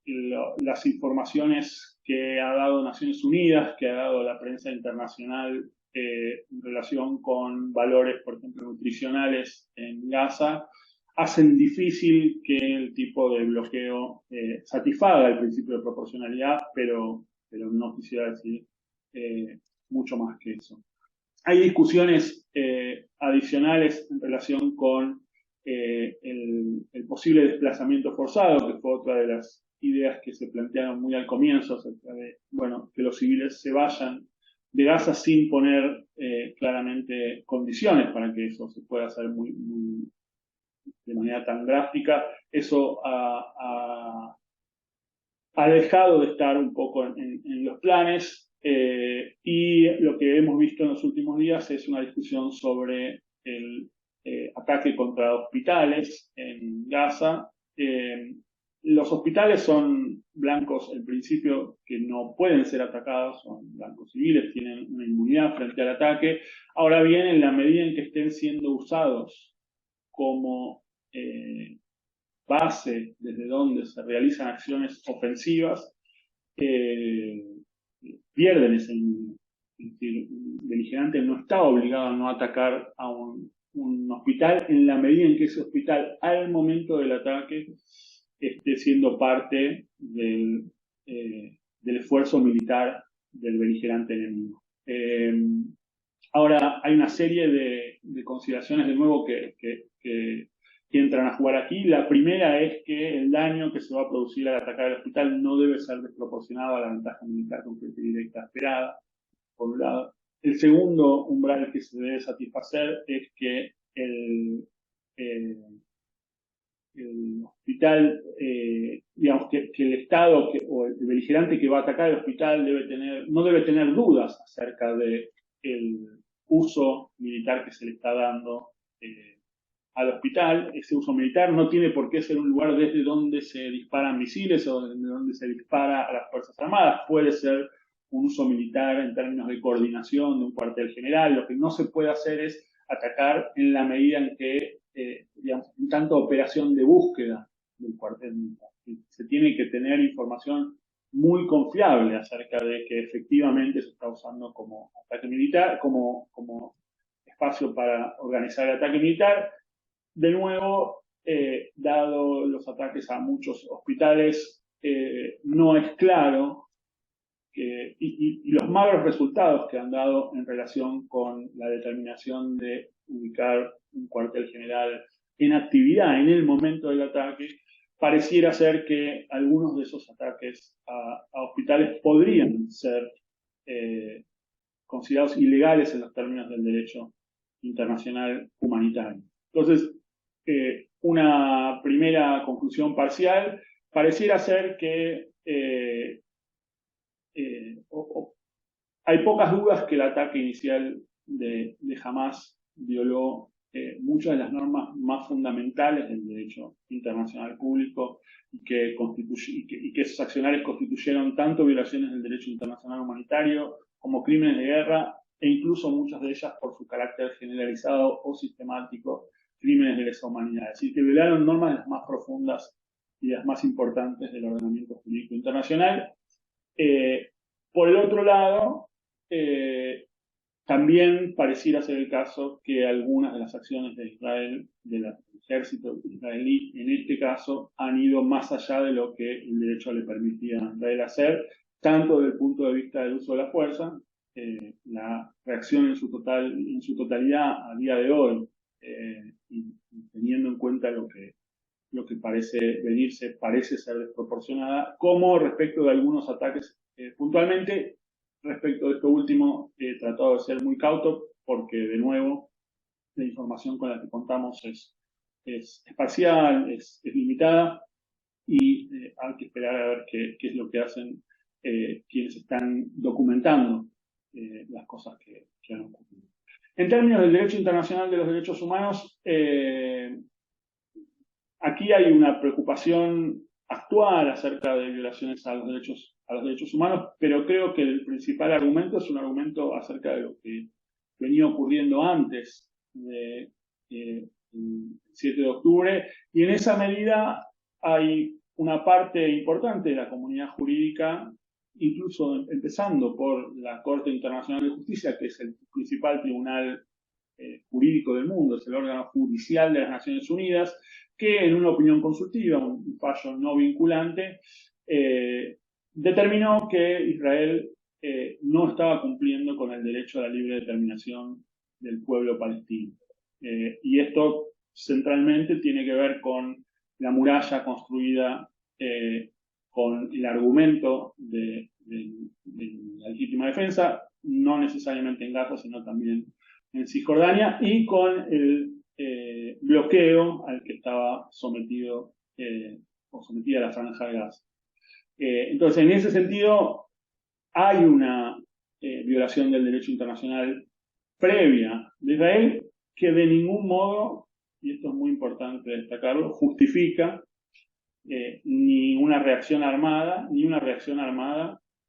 las informaciones que ha dado Naciones Unidas, que ha dado la prensa internacional en relación con valores, por ejemplo, nutricionales en Gaza, hacen difícil que el tipo de bloqueo satisfaga el principio de proporcionalidad, pero no quisiera decir mucho más que eso. Hay discusiones adicionales en relación con el posible desplazamiento forzado, que fue otra de las ideas que se plantearon muy al comienzo, acerca de, que los civiles se vayan de Gaza sin poner claramente condiciones para que eso se pueda hacer de manera tan drástica. Eso ha dejado de estar un poco en los planes, y lo que hemos visto en los últimos días es una discusión sobre el ataque contra hospitales en Gaza. Los hospitales son blancos, en principio, que no pueden ser atacados, son blancos civiles, tienen una inmunidad frente al ataque. Ahora bien, en la medida en que estén siendo usados como base desde donde se realizan acciones ofensivas, pierden ese inmunidad. Es decir, un beligerante no está obligado a no atacar a un hospital en la medida en que ese hospital, al momento del ataque, esté siendo parte del esfuerzo militar del beligerante enemigo. Ahora, hay una serie de consideraciones, de nuevo, que entran a jugar aquí. La primera es que el daño que se va a producir al atacar el hospital no debe ser desproporcionado a la ventaja militar concreta y directa esperada, por un lado. El segundo umbral que se debe satisfacer es que el hospital, digamos que el Estado o el beligerante que va a atacar el hospital no debe tener dudas acerca del uso militar que se le está dando al hospital. Ese uso militar no tiene por qué ser un lugar desde donde se disparan misiles o desde donde se dispara a las Fuerzas Armadas. Puede ser un uso militar en términos de coordinación de un cuartel general. Lo que no se puede hacer es atacar en la medida en que, digamos, en tanto operación de búsqueda del cuartel militar. Se tiene que tener información muy confiable acerca de que efectivamente se está usando como ataque militar, como espacio para organizar el ataque militar. De nuevo, dado los ataques a muchos hospitales, no es claro y los malos resultados que han dado en relación con la determinación de ubicar un cuartel general en actividad en el momento del ataque, pareciera ser que algunos de esos ataques a hospitales podrían ser considerados ilegales en los términos del derecho internacional humanitario. Entonces, una primera conclusión parcial pareciera ser que hay pocas dudas que el ataque inicial de Hamás violó muchas de las normas más fundamentales del derecho internacional público y que esos accionarios constituyeron tanto violaciones del derecho internacional humanitario como crímenes de guerra e incluso muchas de ellas por su carácter generalizado o sistemático, crímenes de lesa humanidad. Es decir, que violaron normas de las más profundas y las más importantes del ordenamiento jurídico internacional. Por el otro lado, también pareciera ser el caso que algunas de las acciones de Israel, del ejército israelí, en este caso, han ido más allá de lo que el derecho le permitía a Israel hacer, tanto desde el punto de vista del uso de la fuerza, la reacción en su totalidad a día de hoy, y teniendo en cuenta lo que parece venirse, parece ser desproporcionada, como respecto de algunos ataques puntualmente. Respecto de esto último, he tratado de ser muy cauto porque, de nuevo, la información con la que contamos es parcial, es limitada y hay que esperar a ver qué es lo que hacen quienes están documentando las cosas que han ocurrido. En términos del derecho internacional de los derechos humanos, aquí hay una preocupación actual acerca de violaciones a los derechos humanos, pero creo que el principal argumento es un argumento acerca de lo que venía ocurriendo antes del 7 de octubre, y en esa medida hay una parte importante de la comunidad jurídica, incluso empezando por la Corte Internacional de Justicia, que es el principal tribunal jurídico del mundo, es el órgano judicial de las Naciones Unidas, que en una opinión consultiva, un fallo no vinculante, determinó que Israel no estaba cumpliendo con el derecho a la libre determinación del pueblo palestino. Y esto centralmente tiene que ver con la muralla construida con el argumento de la legítima defensa, no necesariamente en Gaza, sino también en Cisjordania, y con el bloqueo al que estaba sometida la Franja de Gaza. Entonces, en ese sentido, hay una violación del derecho internacional previa de Israel que de ningún modo, y esto es muy importante destacarlo, justifica ni una reacción armada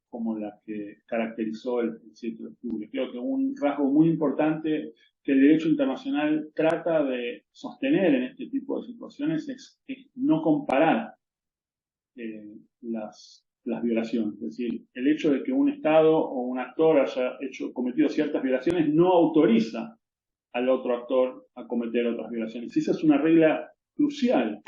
como la que caracterizó el 7 de octubre. Creo que un rasgo muy importante que el derecho internacional trata de sostener en este tipo de situaciones es no comparar las violaciones. Es decir, el hecho de que un Estado o un actor haya cometido ciertas violaciones no autoriza al otro actor a cometer otras violaciones. Y esa es una regla crucial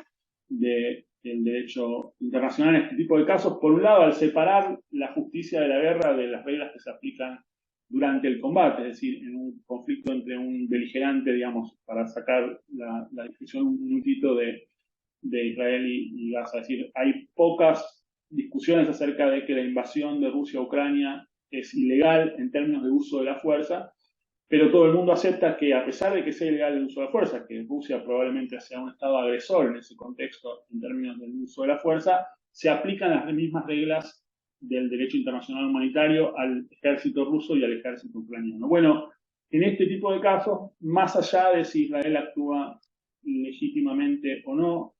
del derecho internacional en este tipo de casos. Por un lado, al separar la justicia de la guerra de las reglas que se aplican durante el combate, es decir, en un conflicto entre un beligerante, digamos, para sacar la discusión un minutito de Israel y Gaza. Es decir, hay pocas discusiones acerca de que la invasión de Rusia a Ucrania es ilegal en términos de uso de la fuerza, pero todo el mundo acepta que, a pesar de que sea ilegal el uso de la fuerza, que Rusia probablemente sea un estado agresor en ese contexto en términos del uso de la fuerza, se aplican las mismas reglas del derecho internacional humanitario al ejército ruso y al ejército ucraniano. Bueno, en este tipo de casos, más allá de si Israel actúa legítimamente o no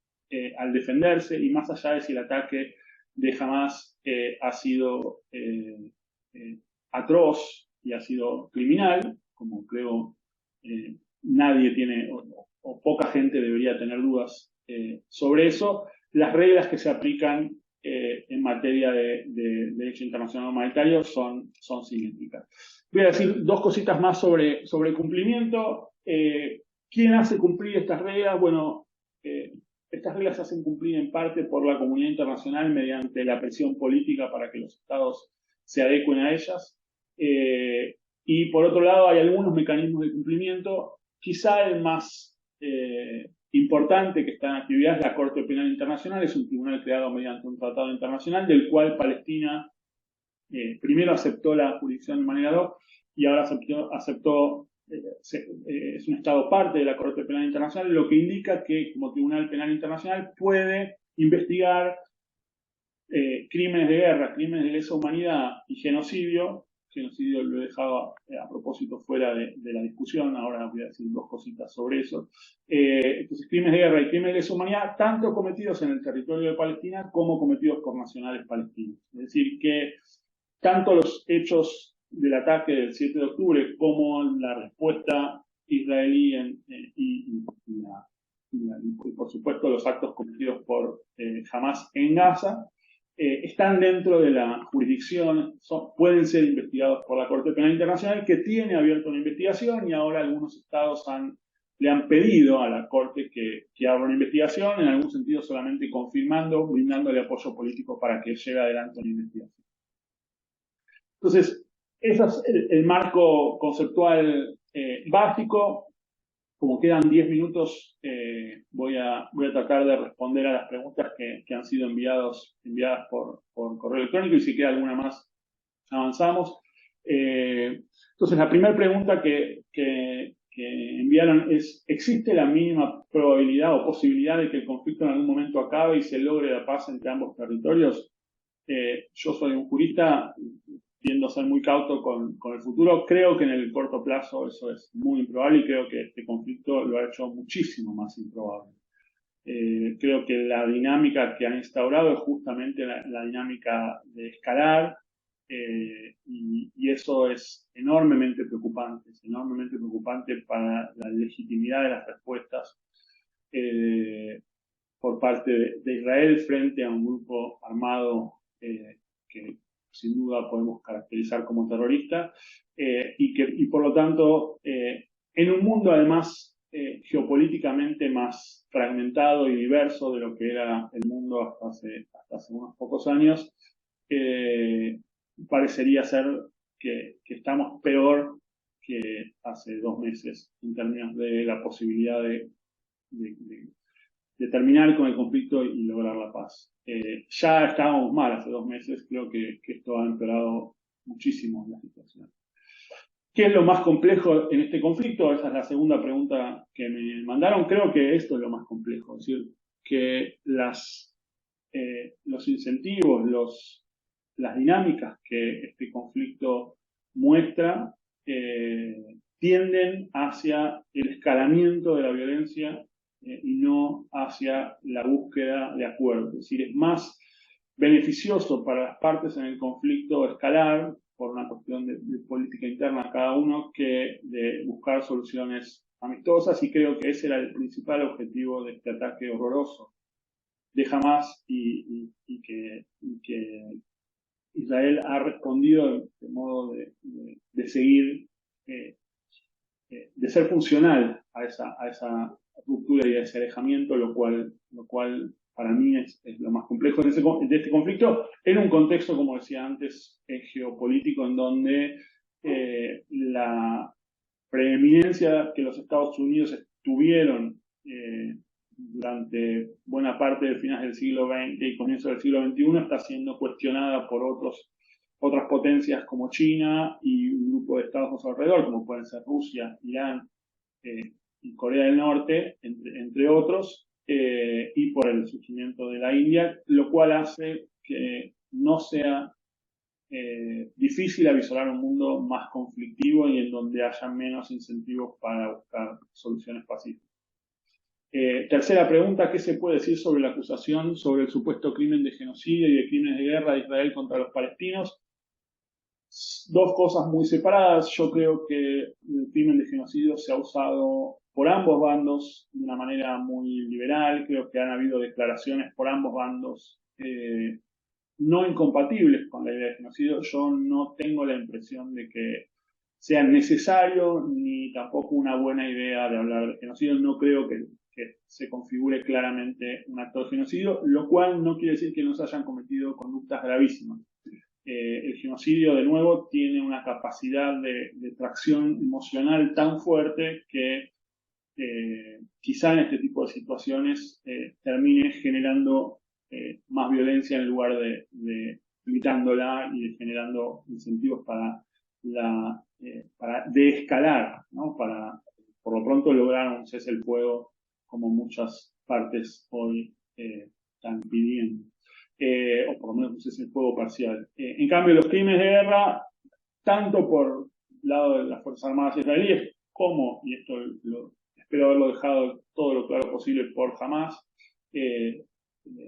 al defenderse, y más allá de si el ataque de Hamás ha sido atroz y ha sido criminal, como creo nadie tiene o poca gente debería tener dudas sobre eso, las reglas que se aplican en materia de derecho internacional humanitario son simétricas. Voy a decir dos cositas más sobre el cumplimiento. ¿Quién hace cumplir estas reglas? Bueno, estas reglas se hacen cumplir en parte por la comunidad internacional mediante la presión política para que los estados se adecuen a ellas. Y por otro lado, hay algunos mecanismos de cumplimiento. Quizá el más importante que está en actividad es la Corte Penal Internacional. Es un tribunal creado mediante un tratado internacional del cual Palestina primero aceptó la jurisdicción de manera ad hoc y ahora aceptó es un Estado parte de la Corte Penal Internacional, lo que indica que como Tribunal Penal Internacional puede investigar crímenes de guerra, crímenes de lesa humanidad y genocidio. Genocidio lo he dejado a propósito fuera de la discusión, ahora voy a decir dos cositas sobre eso. Entonces, crímenes de guerra y crímenes de lesa humanidad, tanto cometidos en el territorio de Palestina como cometidos por nacionales palestinos. Es decir, que tanto los hechos del ataque del 7 de octubre como la respuesta israelí y por supuesto los actos cometidos por Hamas en Gaza están dentro de la jurisdicción, pueden ser investigados por la Corte Penal Internacional, que tiene abierta una investigación y ahora algunos estados le han pedido a la Corte que abra una investigación, en algún sentido solamente confirmando, brindándole apoyo político para que lleve adelante una investigación. Entonces, ese es el marco conceptual básico. Como quedan 10 minutos, voy a tratar de responder a las preguntas que han sido enviadas por correo electrónico y si queda alguna más, avanzamos. Entonces, la primera pregunta que enviaron es: ¿existe la mínima probabilidad o posibilidad de que el conflicto en algún momento acabe y se logre la paz entre ambos territorios? Yo soy un jurista, tiendo a ser muy cauto con el futuro. Creo que en el corto plazo eso es muy improbable y creo que este conflicto lo ha hecho muchísimo más improbable. Creo que la dinámica que han instaurado es justamente la dinámica de escalar y eso es enormemente preocupante. Es enormemente preocupante para la legitimidad de las respuestas por parte de Israel frente a un grupo armado que sin duda podemos caracterizar como terrorista, y por lo tanto, en un mundo además geopolíticamente más fragmentado y diverso de lo que era el mundo hasta hace unos pocos años, parecería ser que estamos peor que hace 2 meses en términos de la posibilidad de terminar con el conflicto y lograr la paz. Ya estábamos mal hace 2 meses, creo que esto ha empeorado muchísimo la situación. ¿Qué es lo más complejo en este conflicto? Esa es la segunda pregunta que me mandaron. Creo que esto es lo más complejo, es decir, que los incentivos, las dinámicas que este conflicto muestra tienden hacia el escalamiento de la violencia y no hacia la búsqueda de acuerdos. Es decir, es más beneficioso para las partes en el conflicto escalar por una cuestión de política interna cada uno que de buscar soluciones amistosas, y creo que ese era el principal objetivo de este ataque horroroso de Hamas y que Israel ha respondido de modo de seguir, de ser funcional a esa ruptura y a ese alejamiento, lo cual para mí es lo más complejo de este conflicto, en un contexto, como decía antes, geopolítico, en donde la preeminencia que los Estados Unidos tuvieron durante buena parte del final del siglo XX y comienzo del siglo XXI está siendo cuestionada por otras potencias como China y un grupo de estados alrededor, como pueden ser Rusia, Irán y Corea del Norte, entre otros, y por el surgimiento de la India, lo cual hace que no sea difícil avisorar un mundo más conflictivo y en donde haya menos incentivos para buscar soluciones pacíficas. Tercera pregunta: ¿qué se puede decir sobre la acusación sobre el supuesto crimen de genocidio y de crímenes de guerra de Israel contra los palestinos? Dos cosas muy separadas. Yo creo que el crimen de genocidio se ha usado por ambos bandos de una manera muy liberal. Creo que han habido declaraciones por ambos bandos no incompatibles con la idea de genocidio. Yo no tengo la impresión de que sea necesario ni tampoco una buena idea de hablar de genocidio. No creo que se configure claramente un acto de genocidio, lo cual no quiere decir que no se hayan cometido conductas gravísimas. El genocidio, de nuevo, tiene una capacidad de tracción emocional tan fuerte que quizá en este tipo de situaciones termine generando más violencia en lugar de limitándola y de generando incentivos para deescalar, ¿no? Para por lo pronto lograr un cese el fuego como muchas partes hoy están pidiendo. O por lo menos un cese el fuego parcial. En cambio, los crímenes de guerra, tanto por el lado de las Fuerzas Armadas israelíes como, y esto espero haberlo dejado todo lo claro posible por Hamas,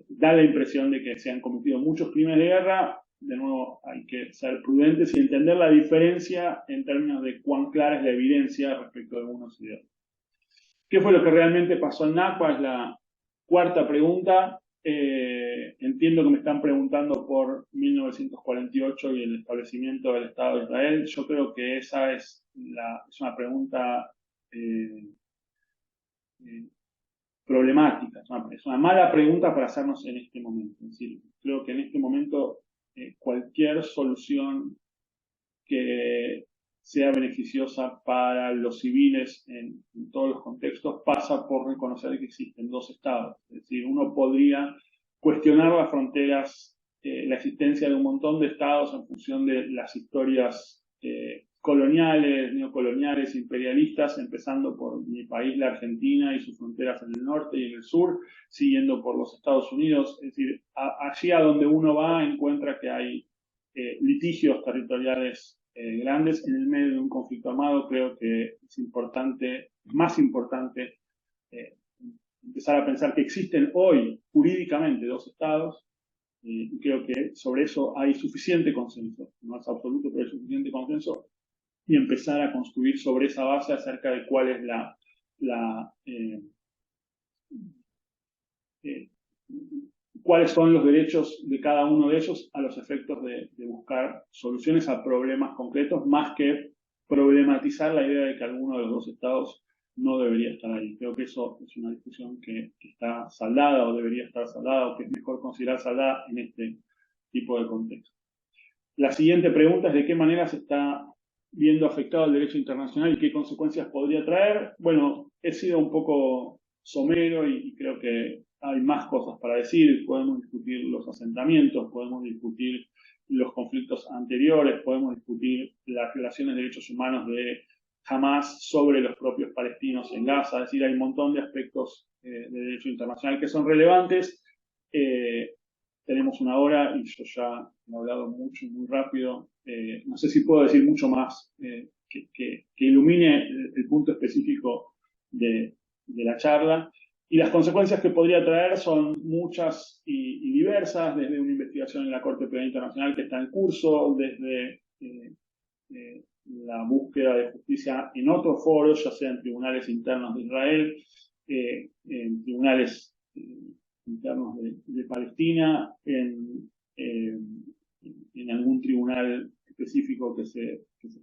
da la impresión de que se han cometido muchos crímenes de guerra. De nuevo, hay que ser prudentes y entender la diferencia en términos de cuán clara es la evidencia respecto de unos y de otros. ¿Qué fue lo que realmente pasó en Nakba? Es la cuarta pregunta. Entiendo que me están preguntando por 1948 y el establecimiento del Estado de Israel. Yo creo que esa es una pregunta problemática. Es una mala pregunta para hacernos en este momento. Es decir, creo que en este momento cualquier solución que sea beneficiosa para los civiles en todos los contextos pasa por reconocer que existen dos estados. Es decir, uno podría cuestionar las fronteras, la existencia de un montón de estados en función de las historias coloniales, neocoloniales, imperialistas, empezando por mi país, la Argentina, y sus fronteras en el norte y en el sur, siguiendo por los Estados Unidos. Es decir, allí a donde uno va encuentra que hay litigios territoriales grandes en el medio de un conflicto armado. Creo que es importante, más importante, empezar a pensar que existen hoy jurídicamente dos estados, y creo que sobre eso hay suficiente consenso, no es absoluto, pero hay suficiente consenso, y empezar a construir sobre esa base acerca de cuál es cuáles son los derechos de cada uno de ellos a los efectos de buscar soluciones a problemas concretos, más que problematizar la idea de que alguno de los dos estados no debería estar ahí. Creo que eso es una discusión que está saldada o debería estar saldada, o que es mejor considerar saldada en este tipo de contexto. La siguiente pregunta es: ¿de qué manera se está viendo afectado el derecho internacional y qué consecuencias podría traer? Bueno, he sido un poco somero y creo que hay más cosas para decir. Podemos discutir los asentamientos, podemos discutir los conflictos anteriores, podemos discutir las violaciones de derechos humanos de Hamas sobre los propios palestinos en Gaza. Es decir, hay un montón de aspectos de derecho internacional que son relevantes. Tenemos una hora y yo ya he hablado mucho y muy rápido. No sé si puedo decir mucho más que ilumine el punto específico de la charla. Y las consecuencias que podría traer son muchas y diversas, desde una investigación en la Corte Penal Internacional que está en curso, desde la búsqueda de justicia en otros foros, ya sea en tribunales internos de Israel, en tribunales internos de Palestina, en algún tribunal específico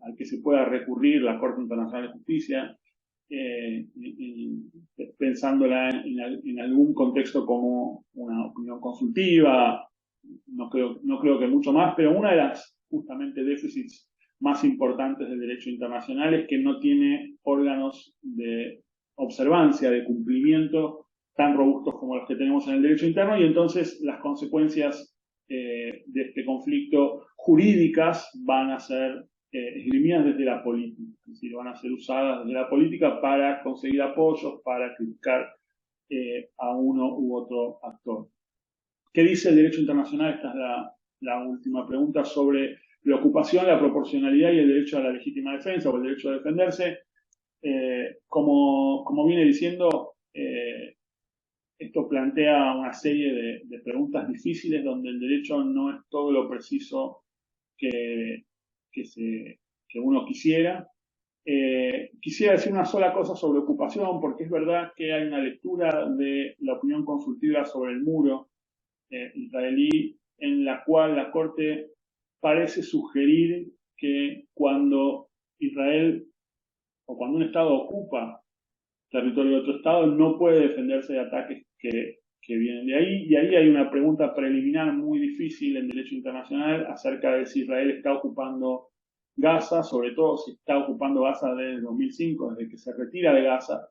al que se pueda recurrir, la Corte Internacional de Justicia, pensándola en algún contexto como una opinión consultiva. No creo que mucho más, pero una de las justamente déficits más importantes del derecho internacional es que no tiene órganos de observancia, de cumplimiento tan robustos como los que tenemos en el derecho interno, y entonces las consecuencias de este conflicto jurídicas van a ser esgrimidas desde la política, es decir, van a ser usadas desde la política para conseguir apoyos, para criticar a uno u otro actor. ¿Qué dice el derecho internacional? Esta es la última pregunta, sobre la ocupación, la proporcionalidad y el derecho a la legítima defensa, o el derecho a defenderse. Como viene diciendo, esto plantea una serie de preguntas difíciles, donde el derecho no es todo lo preciso que uno quisiera. Quisiera decir una sola cosa sobre ocupación, porque es verdad que hay una lectura de la opinión consultiva sobre el muro israelí en la cual la Corte parece sugerir que cuando Israel o cuando un Estado ocupa territorio de otro Estado no puede defenderse de ataques que vienen de ahí. Y ahí hay una pregunta preliminar muy difícil en derecho internacional acerca de si Israel está ocupando Gaza, sobre todo si está ocupando Gaza desde el 2005, desde que se retira de Gaza.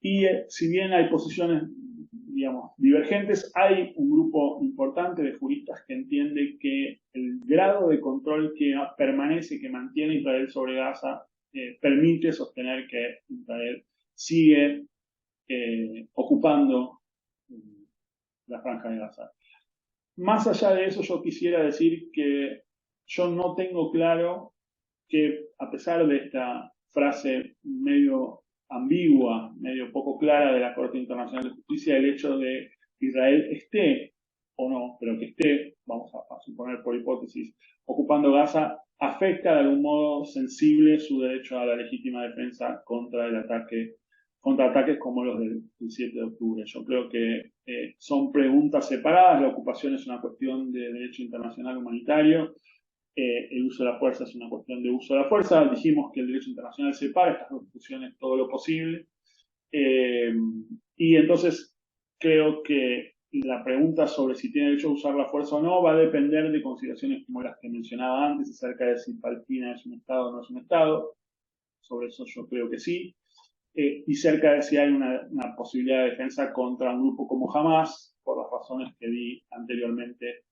Y si bien hay posiciones, digamos, divergentes, hay un grupo importante de juristas que entiende que el grado de control que permanece, que mantiene Israel sobre Gaza, permite sostener que Israel sigue ocupando la franja de Gaza. Más allá de eso, yo quisiera decir que yo no tengo claro que, a pesar de esta frase medio ambigua, medio poco clara de la Corte Internacional de Justicia, el hecho de que Israel esté o no, pero que esté, vamos a suponer por hipótesis, ocupando Gaza, afecta de algún modo sensible su derecho a la legítima defensa contra ataques como los del 7 de octubre. Yo creo que son preguntas separadas. La ocupación es una cuestión de derecho internacional humanitario. El uso de la fuerza es una cuestión de uso de la fuerza. Dijimos que el derecho internacional separa estas dos discusiones todo lo posible. Y entonces creo que la pregunta sobre si tiene derecho a usar la fuerza o no va a depender de consideraciones como las que mencionaba antes acerca de si Palestina es un Estado o no es un Estado. Sobre eso yo creo que sí. Y cerca de si hay una posibilidad de defensa contra un grupo como Hamas, por las razones que di anteriormente.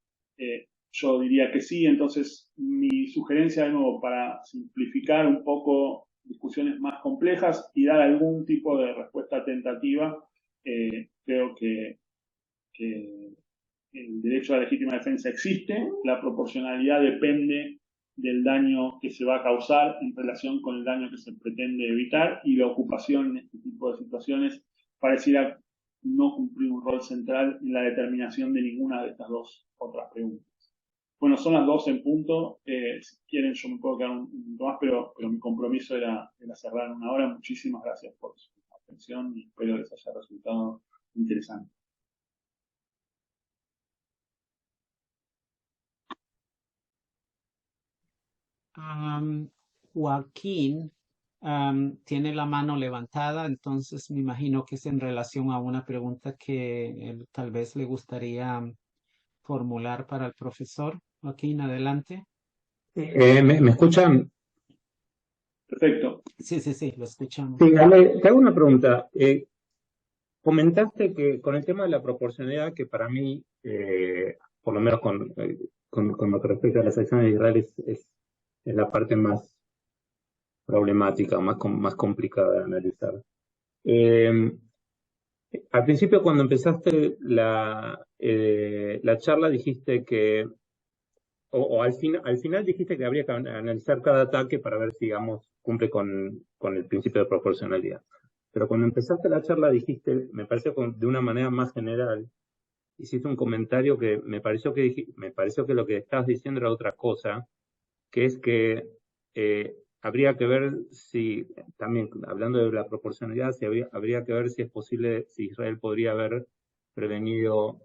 Yo diría que sí. Entonces, mi sugerencia de nuevo para simplificar un poco discusiones más complejas y dar algún tipo de respuesta tentativa, creo que el derecho a la legítima defensa existe, la proporcionalidad depende del daño que se va a causar en relación con el daño que se pretende evitar, y la ocupación en este tipo de situaciones pareciera no cumplir un rol central en la determinación de ninguna de estas dos otras preguntas. Bueno, son las 2 en punto. Si quieren, yo me puedo quedar un minuto más, pero mi compromiso era cerrar en 1 hora. Muchísimas gracias por su atención y espero les haya resultado interesante. Joaquín tiene la mano levantada, entonces me imagino que es en relación a una pregunta que él tal vez le gustaría formular para el profesor. Joaquín, adelante. ¿Me escuchan? Perfecto. Sí, lo escuchamos. Sí, Ale, te hago una pregunta. Comentaste que con el tema de la proporcionalidad, que para mí, por lo menos con lo que respecta a las acciones de Israel, es la parte más problemática, más complicada de analizar. Al principio, cuando empezaste la charla, dijiste que, o al final dijiste que habría que analizar cada ataque para ver si, digamos, cumple con el principio de proporcionalidad. Pero cuando empezaste la charla dijiste, me pareció de una manera más general, hiciste un comentario que me pareció que lo que estabas diciendo era otra cosa, que es que habría que ver si, también hablando de la proporcionalidad, habría que ver si es posible, si Israel podría haber prevenido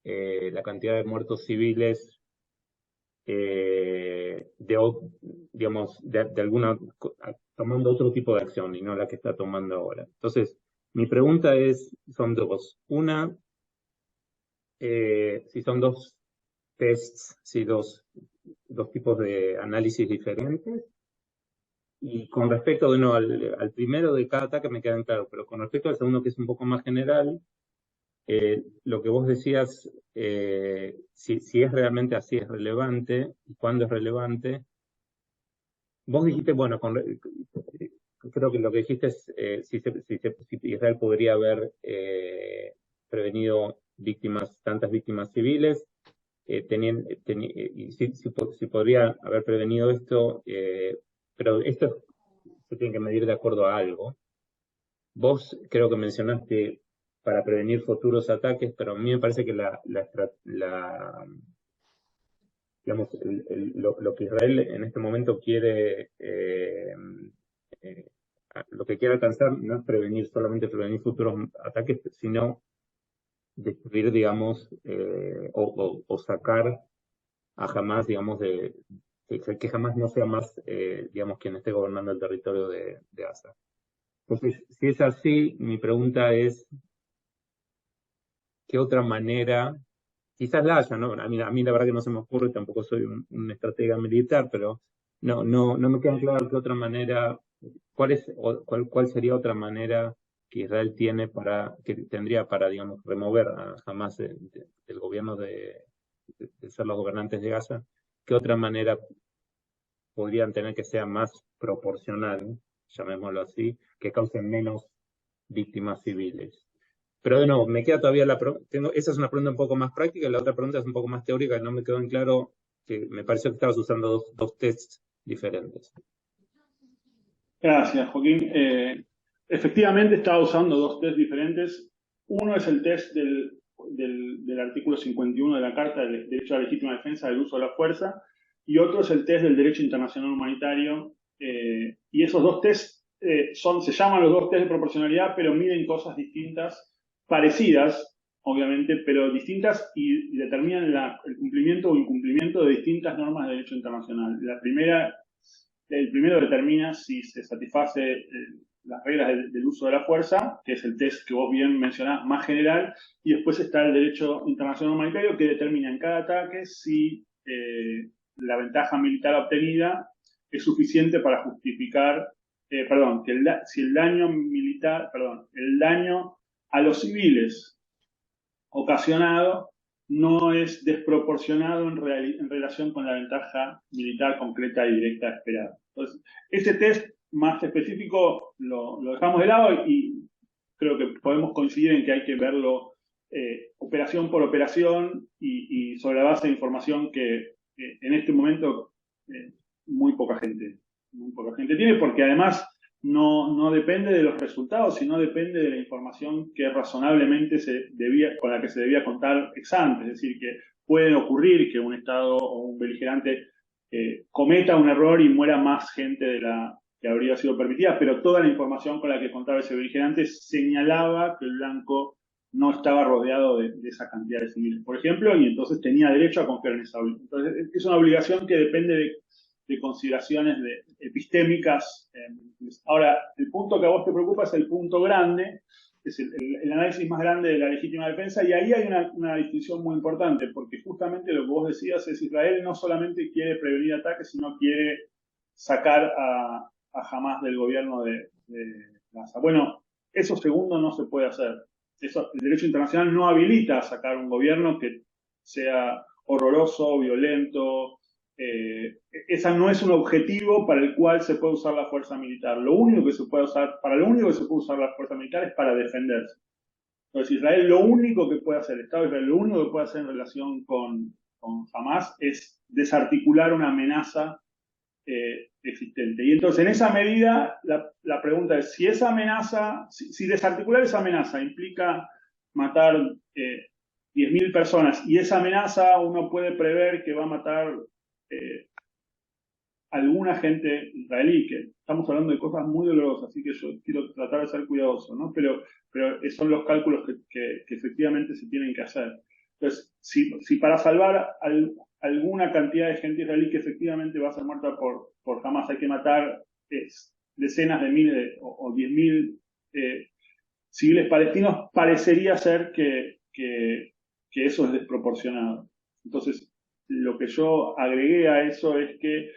la cantidad de muertos civiles digamos, de alguna, tomando otro tipo de acción y no la que está tomando ahora. Entonces, mi pregunta son dos. Una, si son dos tests, si dos tipos de análisis diferentes. Y con respecto al primero de cada ataque me quedan claros, pero con respecto al segundo, que es un poco más general, lo que vos decías, si es realmente así, es relevante, y cuándo es relevante. Vos dijiste, bueno, creo que lo que dijiste es si Israel podría haber prevenido tantas víctimas civiles, y si podría haber prevenido esto, pero esto se tiene que medir de acuerdo a algo. Vos creo que mencionaste para prevenir futuros ataques, pero a mí me parece que digamos, lo que Israel en este momento quiere, lo que quiere alcanzar no es solamente prevenir futuros ataques, sino destruir, digamos, o sacar a Hamás, digamos, que Hamás no sea más, digamos, quien esté gobernando el territorio de Gaza. Entonces, si es así, mi pregunta es, ¿qué otra manera? Quizás la haya, ¿no? A mí la verdad que no se me ocurre, tampoco soy un estratega militar, pero no me queda claro qué otra manera, cuál sería otra manera que Israel que tendría para, digamos, remover a Hamás del gobierno de ser los gobernantes de Gaza. ¿Qué otra manera podrían tener que sea más proporcional, llamémoslo así, que causen menos víctimas civiles? Pero de nuevo, me queda todavía esa es una pregunta un poco más práctica, y la otra pregunta es un poco más teórica, y no me quedó en claro, que me pareció que estabas usando dos tests diferentes. Gracias, Joaquín. Efectivamente estaba usando dos test diferentes. Uno es el test del artículo 51 de la Carta del Derecho a la Legítima Defensa del Uso de la Fuerza, y otro es el test del Derecho Internacional Humanitario. Y esos dos tests se llaman los dos test de proporcionalidad, pero miden cosas distintas, parecidas, obviamente, pero distintas, y determinan el cumplimiento o incumplimiento de distintas normas de derecho internacional. El primero determina si se satisface las reglas del uso de la fuerza, que es el test que vos bien mencionás, más general, y después está el derecho internacional humanitario, que determina en cada ataque si la ventaja militar obtenida es suficiente para justificar, si el daño militar, el daño a los civiles ocasionado no es desproporcionado en relación con la ventaja militar concreta y directa esperada. Entonces, este test más específico lo dejamos de lado, y creo que podemos coincidir en que hay que verlo operación por operación, y sobre la base de información que en este momento muy poca gente tiene, porque además no depende de los resultados, sino depende de la información que razonablemente con la que se debía contar ex ante. Es decir, que puede ocurrir que un Estado o un beligerante cometa un error y muera más gente de la que habría sido permitida, pero toda la información con la que contaba ese beligerante señalaba que el blanco no estaba rodeado de esa cantidad de civiles, por ejemplo, y entonces tenía derecho a confiar en esa obligación. Entonces, es una obligación que depende de consideraciones epistémicas. Ahora, el punto que a vos te preocupa es el punto grande, es el análisis más grande de la legítima defensa, y ahí hay una distinción muy importante, porque justamente lo que vos decías es: Israel no solamente quiere prevenir ataques, sino quiere sacar a Hamás del gobierno de Gaza. Bueno, eso segundo no se puede hacer. El derecho internacional no habilita a sacar un gobierno que sea horroroso, violento. Esa no es un objetivo para el cual se puede usar la fuerza militar. Lo único que se puede usar la fuerza militar es para defenderse. Entonces, Israel lo único que puede hacer, el Estado de Israel lo único que puede hacer en relación con Hamás es desarticular una amenaza existente. Y entonces, en esa medida, la pregunta es: si esa amenaza, si desarticular esa amenaza implica matar 10.000 personas, y esa amenaza uno puede prever que va a matar alguna gente israelí, que estamos hablando de cosas muy dolorosas, así que yo quiero tratar de ser cuidadoso, ¿no? Pero son los cálculos que efectivamente se tienen que hacer. Entonces, si para salvar alguna cantidad de gente israelí que efectivamente va a ser muerta por Hamas hay que matar decenas de miles o 10.000 civiles palestinos, parecería ser que eso es desproporcionado. Entonces, lo que yo agregué a eso es que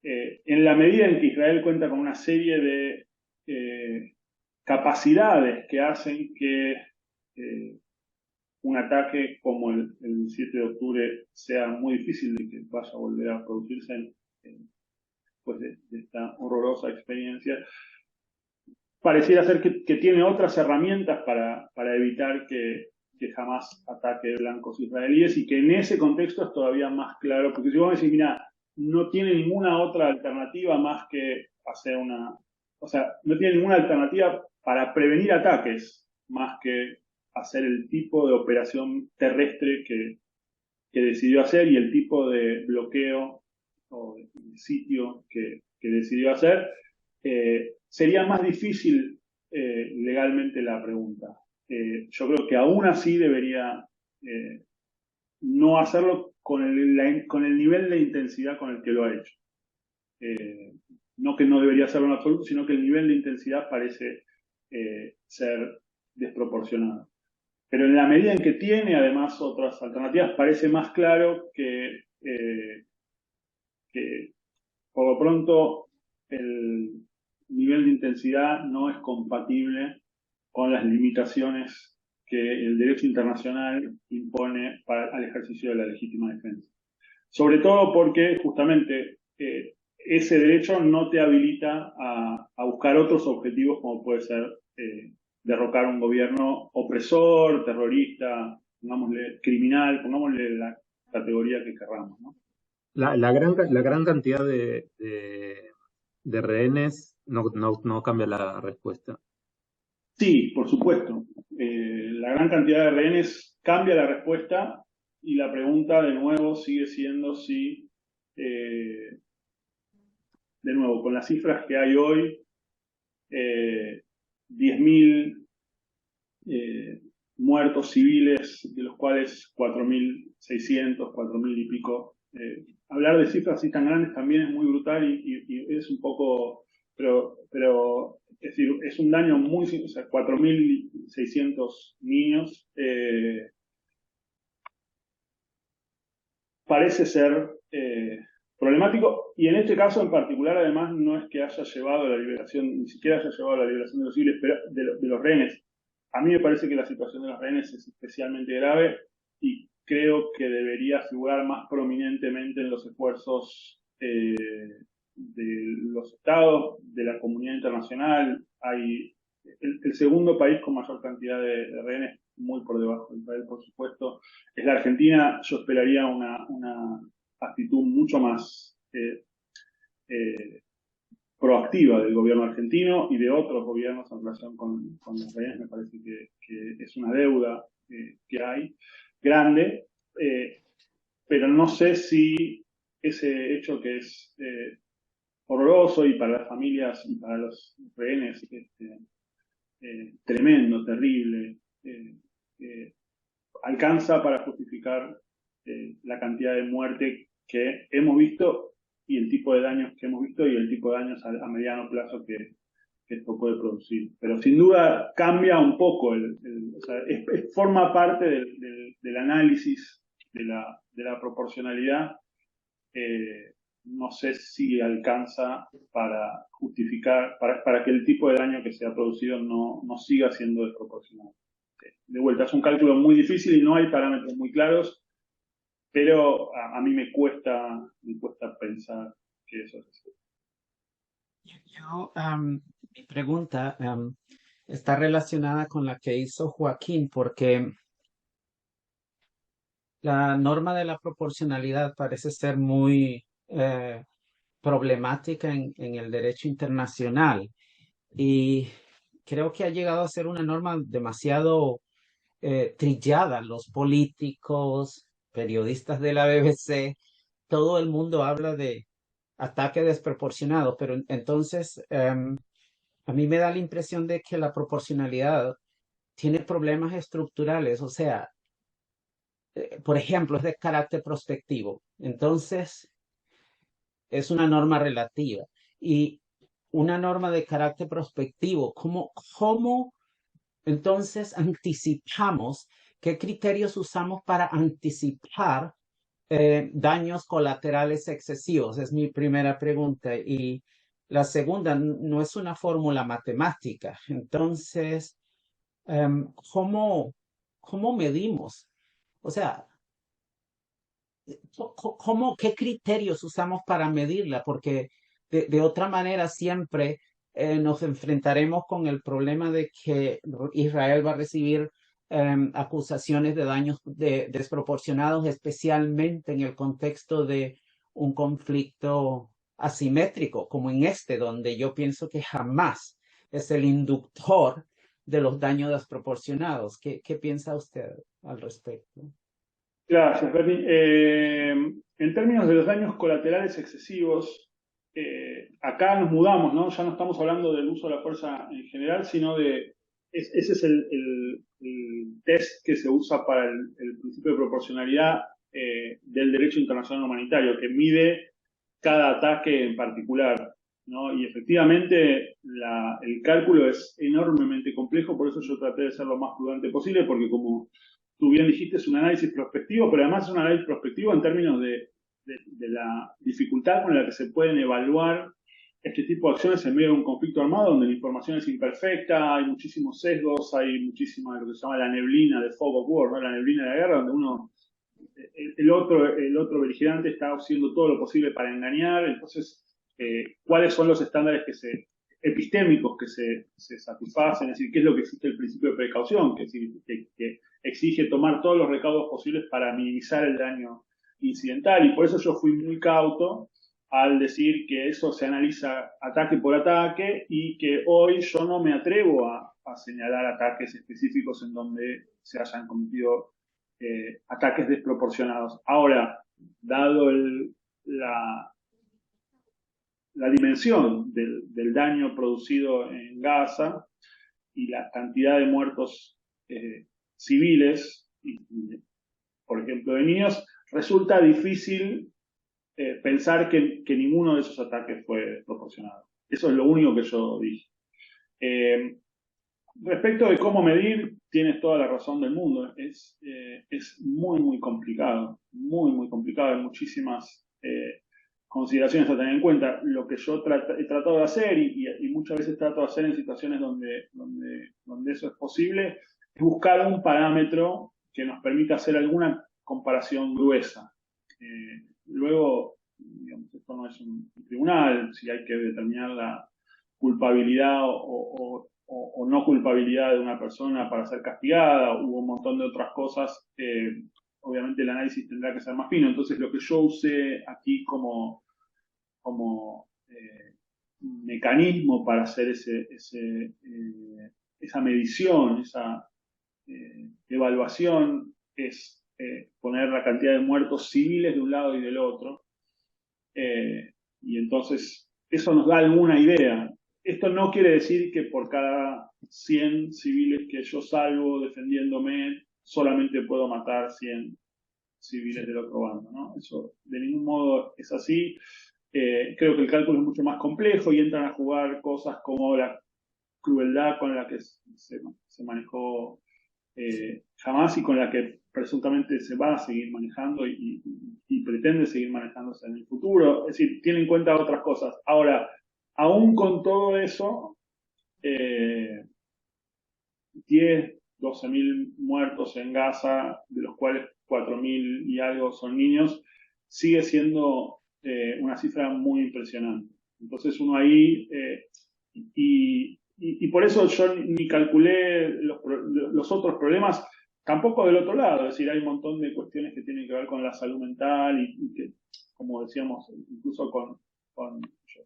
en la medida en que Israel cuenta con una serie de capacidades que hacen que un ataque como el 7 de octubre sea muy difícil de que vaya a volver a producirse después de esta horrorosa experiencia, pareciera ser que tiene otras herramientas para evitar que jamás ataque blancos israelíes, y que en ese contexto es todavía más claro, porque si vos me decís: mira, no tiene ninguna otra alternativa más que hacer no tiene ninguna alternativa para prevenir ataques más que hacer el tipo de operación terrestre que decidió hacer, y el tipo de bloqueo o de sitio que decidió hacer, sería más difícil legalmente la pregunta. yo creo que aún así debería no hacerlo con el nivel de intensidad con el que lo ha hecho. No que no debería hacerlo en absoluto, sino que el nivel de intensidad parece ser desproporcionado. Pero en la medida en que tiene además otras alternativas, parece más claro que por lo pronto el nivel de intensidad no es compatible con las limitaciones que el derecho internacional impone al ejercicio de la legítima defensa. Sobre todo porque justamente ese derecho no te habilita a buscar otros objetivos como puede ser derrocar un gobierno opresor, terrorista, pongámosle criminal, pongámosle la categoría que querramos, ¿no? La gran cantidad de rehenes no cambia la respuesta. Sí, por supuesto. La gran cantidad de rehenes cambia la respuesta y la pregunta de nuevo sigue siendo si, de nuevo, con las cifras que hay hoy, 10.000 muertos civiles, de los cuales 4.600, 4.000 y pico. Hablar de cifras así tan grandes también es muy brutal y es un poco, pero es decir, es un daño muy, o sea, 4.600 niños. Parece ser problemático y en este caso en particular además no es que haya llevado a la liberación, ni siquiera haya llevado a la liberación de los civiles, pero de los rehenes. A mí me parece que la situación de los rehenes es especialmente grave y creo que debería figurar más prominentemente en los esfuerzos de los estados, de la comunidad internacional. Hay el segundo país con mayor cantidad de rehenes, muy por debajo de Israel, por supuesto, es la Argentina. Yo esperaría una actitud mucho más proactiva del gobierno argentino y de otros gobiernos en relación con los rehenes. Me parece que es una deuda que hay grande, pero no sé si ese hecho que es horroroso y para las familias y para los rehenes tremendo, terrible, alcanza para justificar la cantidad de muerte que hemos visto y el tipo de daños que hemos visto y el tipo de daños a mediano plazo que esto puede producir. Pero sin duda cambia un poco, o sea, forma parte del análisis de la proporcionalidad. No sé si alcanza para justificar, para que el tipo de daño que se ha producido no siga siendo desproporcionado. De vuelta, es un cálculo muy difícil y no hay parámetros muy claros, pero a mí me cuesta pensar que eso es así. Mi pregunta está relacionada con la que hizo Joaquín, porque la norma de la proporcionalidad parece ser muy problemática en el derecho internacional y creo que ha llegado a ser una norma demasiado trillada. Los políticos, periodistas de la BBC, todo el mundo habla de ataque desproporcionado, pero entonces a mí me da la impresión de que la proporcionalidad tiene problemas estructurales, o sea, por ejemplo, es de carácter prospectivo. Entonces, es una norma relativa. Y una norma de carácter prospectivo, ¿cómo entonces anticipamos? ¿Qué criterios usamos para anticipar daños colaterales excesivos? Es mi primera pregunta. Y la segunda, no es una fórmula matemática. Entonces, ¿cómo, cómo medimos? O sea, qué criterios usamos para medirla? Porque de otra manera siempre nos enfrentaremos con el problema de que Israel va a recibir acusaciones de daños desproporcionados, especialmente en el contexto de un conflicto asimétrico, como en este, donde yo pienso que jamás es el inductor de los daños desproporcionados. ¿Qué piensa usted al respecto? Gracias, Bernie. En términos de los daños colaterales excesivos, acá nos mudamos, ¿no? Ya no estamos hablando del uso de la fuerza en general, sino ese es el test que se usa para el principio de proporcionalidad del derecho internacional humanitario, que mide cada ataque en particular, ¿no? Y efectivamente el cálculo es enormemente complejo, por eso yo traté de ser lo más prudente posible, porque como tú bien dijiste, es un análisis prospectivo, pero además es un análisis prospectivo en términos de la dificultad con la que se pueden evaluar este tipo de acciones en medio de un conflicto armado donde la información es imperfecta, hay muchísimos sesgos, hay muchísima lo que se llama la neblina de fog of war, ¿no? La neblina de la guerra, donde el otro beligerante está haciendo todo lo posible para engañar. Entonces, ¿cuáles son los estándares epistémicos que se satisfacen? Es decir, ¿qué es lo que existe el principio de precaución? Que exige tomar todos los recaudos posibles para minimizar el daño incidental. Y por eso yo fui muy cauto al decir que eso se analiza ataque por ataque y que hoy yo no me atrevo a señalar ataques específicos en donde se hayan cometido ataques desproporcionados. Ahora, dado la dimensión del daño producido en Gaza y la cantidad de muertos civiles, por ejemplo de niños, resulta difícil pensar que ninguno de esos ataques fue desproporcionado. Eso es lo único que yo dije. Respecto de cómo medir, tienes toda la razón del mundo. Es muy, muy complicado. Muy, muy complicado. Hay muchísimas consideraciones a tener en cuenta. Lo que yo he tratado de hacer, y muchas veces trato de hacer en situaciones donde eso es posible, es buscar un parámetro que nos permita hacer alguna comparación gruesa. Luego, digamos, esto no es un tribunal, si hay que determinar la culpabilidad o no culpabilidad de una persona para ser castigada, hubo un montón de otras cosas, obviamente el análisis tendrá que ser más fino. Entonces lo que yo usé aquí como mecanismo para hacer esa medición, esa evaluación, es poner la cantidad de muertos civiles de un lado y del otro. Y entonces eso nos da alguna idea. Esto no quiere decir que por cada 100 civiles que yo salvo defendiéndome, solamente puedo matar 100 civiles del otro bando, ¿no? Eso de ningún modo es así. Creo que el cálculo es mucho más complejo y entran a jugar cosas como la crueldad con la que se manejó Hamas y con la que presuntamente se va a seguir manejando y pretende seguir manejándose en el futuro. Es decir, tiene en cuenta otras cosas. Ahora, aún con todo eso, 10, 12.000 muertos en Gaza, de los cuales 4.000 y algo son niños, sigue siendo una cifra muy impresionante. Entonces uno ahí, y por eso yo ni calculé los otros problemas, tampoco del otro lado. Es decir, hay un montón de cuestiones que tienen que ver con la salud mental y que, como decíamos, incluso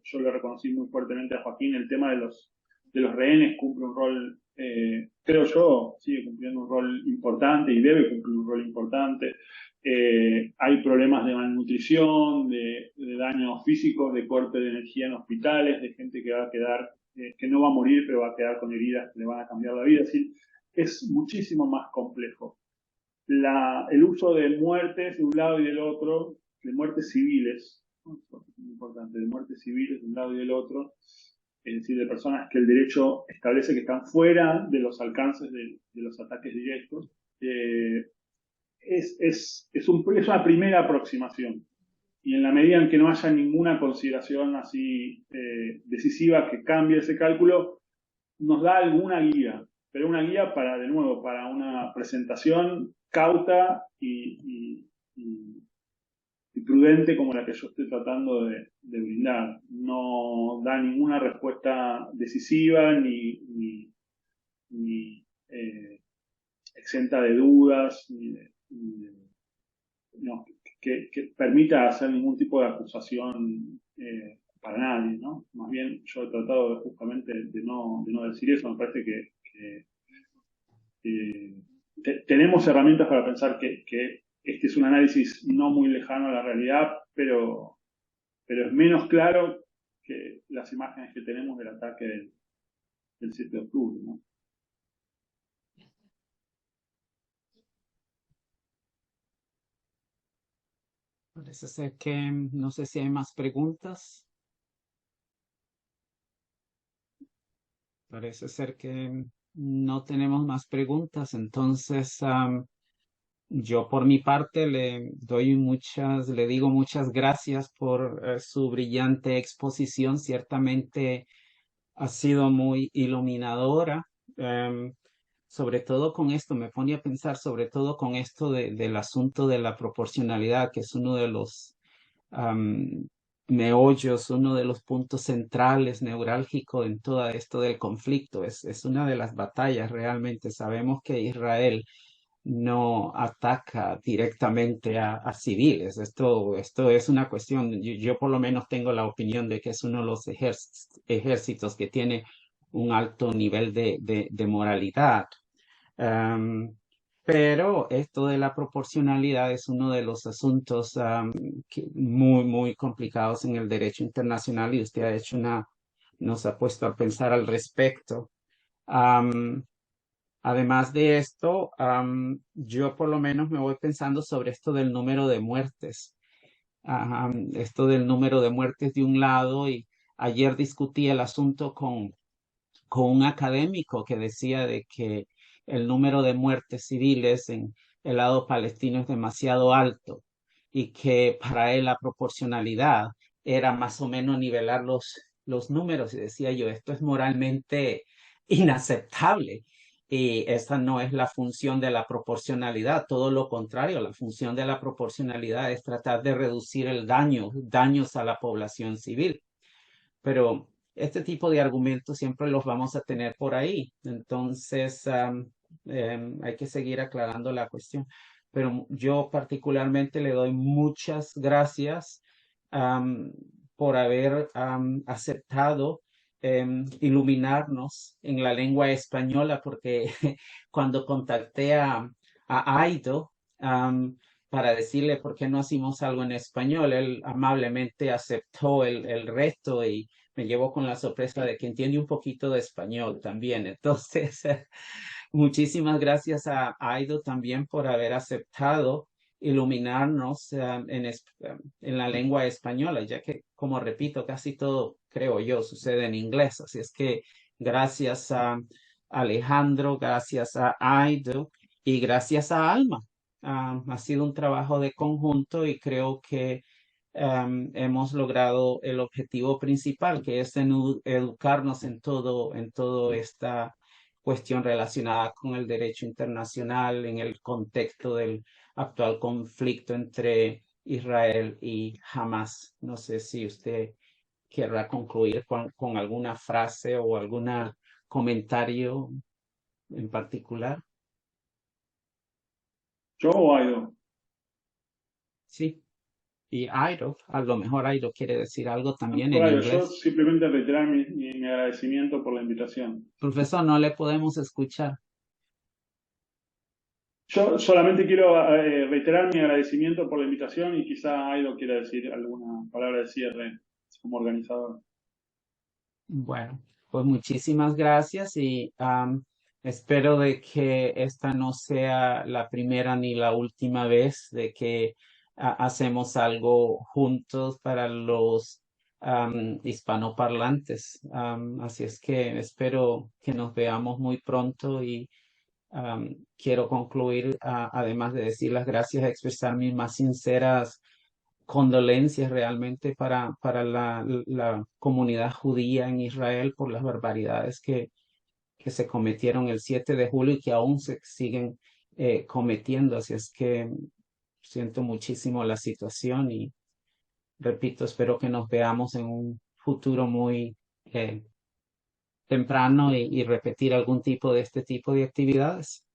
yo le reconocí muy fuertemente a Joaquín, el tema de los rehenes cumple un rol, creo yo, sigue cumpliendo un rol importante y debe cumplir un rol importante. Hay problemas de malnutrición, de daños físicos, de corte de energía en hospitales, de gente que va a quedar, que no va a morir, pero va a quedar con heridas que le van a cambiar la vida. Es decir, es muchísimo más complejo. El uso de muertes de un lado y del otro, de muertes civiles, ¿no? Es muy importante, de muertes civiles de un lado y del otro, es decir, de personas que el derecho establece que están fuera de los alcances de los ataques directos, es una primera aproximación. Y en la medida en que no haya ninguna consideración así decisiva que cambie ese cálculo, nos da alguna guía, pero una guía para, de nuevo, para una presentación cauta y prudente como la que yo estoy tratando de brindar. No da ninguna respuesta decisiva ni exenta de dudas, no, que permita hacer ningún tipo de acusación para nadie, ¿no? Más bien yo he tratado justamente de no decir eso. Me parece que tenemos herramientas para pensar que este es un análisis no muy lejano a la realidad, pero es menos claro que las imágenes que tenemos del ataque del 7 de octubre, ¿no? Parece ser que no sé si hay más preguntas. Parece ser que no tenemos más preguntas. Entonces, yo por mi parte le digo muchas gracias por su brillante exposición. Ciertamente ha sido muy iluminadora. em, Sobre todo con esto, me pone a pensar, sobre todo con esto del asunto de la proporcionalidad, que es uno de los am, meollos, uno de los puntos centrales, neurálgicos en todo esto del conflicto. Es una de las batallas realmente. Sabemos que Israel no ataca directamente a civiles. Esto es una cuestión, yo por lo menos tengo la opinión de que es uno de los ejércitos que tiene un alto nivel de moralidad. Am, pero esto de la proporcionalidad es uno de los asuntos muy, muy complicados en el derecho internacional y usted nos ha puesto a pensar al respecto. Am, Además de esto, yo por lo menos me voy pensando sobre esto del número de muertes. Esto del número de muertes de un lado y ayer discutí el asunto con un académico que decía de que el número de muertes civiles en el lado palestino es demasiado alto y que para él la proporcionalidad era más o menos nivelar los números. Y decía yo, esto es moralmente inaceptable. Y esa no es la función de la proporcionalidad, todo lo contrario, la función de la proporcionalidad es tratar de reducir daños a la población civil. Pero este tipo de argumentos siempre los vamos a tener por ahí. Entonces, hay que seguir aclarando la cuestión. Pero yo particularmente le doy muchas gracias am, por haber aceptado iluminarnos en la lengua española, porque cuando contacté a Aido, para decirle por qué no hacemos algo en español. Él amablemente aceptó el reto y me llevó con la sorpresa de que entiende un poquito de español también. Entonces, muchísimas gracias a Aido también por haber aceptado iluminarnos en la lengua española, ya que, como repito, casi todo, creo yo, sucede en inglés. Así es que gracias a Alejandro, gracias a Aido y gracias a Alma. Ha sido un trabajo de conjunto y creo que hemos logrado el objetivo principal, que es educarnos en todo esta cuestión relacionada con el derecho internacional en el contexto del actual conflicto entre Israel y Hamas. No sé si usted querrá concluir con alguna frase o algún comentario en particular. ¿Yo o Aido? Sí. Y Airo, a lo mejor Airo quiere decir algo también Por en Aido, yo inglés. simplemente reiterar mi agradecimiento por la invitación. Profesor, no le podemos escuchar. Yo solamente quiero reiterar mi agradecimiento por la invitación y quizá Aido quiera decir alguna palabra de cierre como organizador. Bueno, pues muchísimas gracias y espero de que esta no sea la primera ni la última vez de que hacemos algo juntos para los hispanoparlantes. Así es que espero que nos veamos muy pronto y quiero concluir, además de decir las gracias, expresar mis más sinceras condolencias realmente para la comunidad judía en Israel por las barbaridades que se cometieron el 7 de julio y que aún se siguen cometiendo. Así es que siento muchísimo la situación y repito, espero que nos veamos en un futuro muy temprano y repetir algún tipo de este tipo de actividades.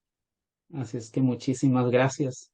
Así es que muchísimas gracias.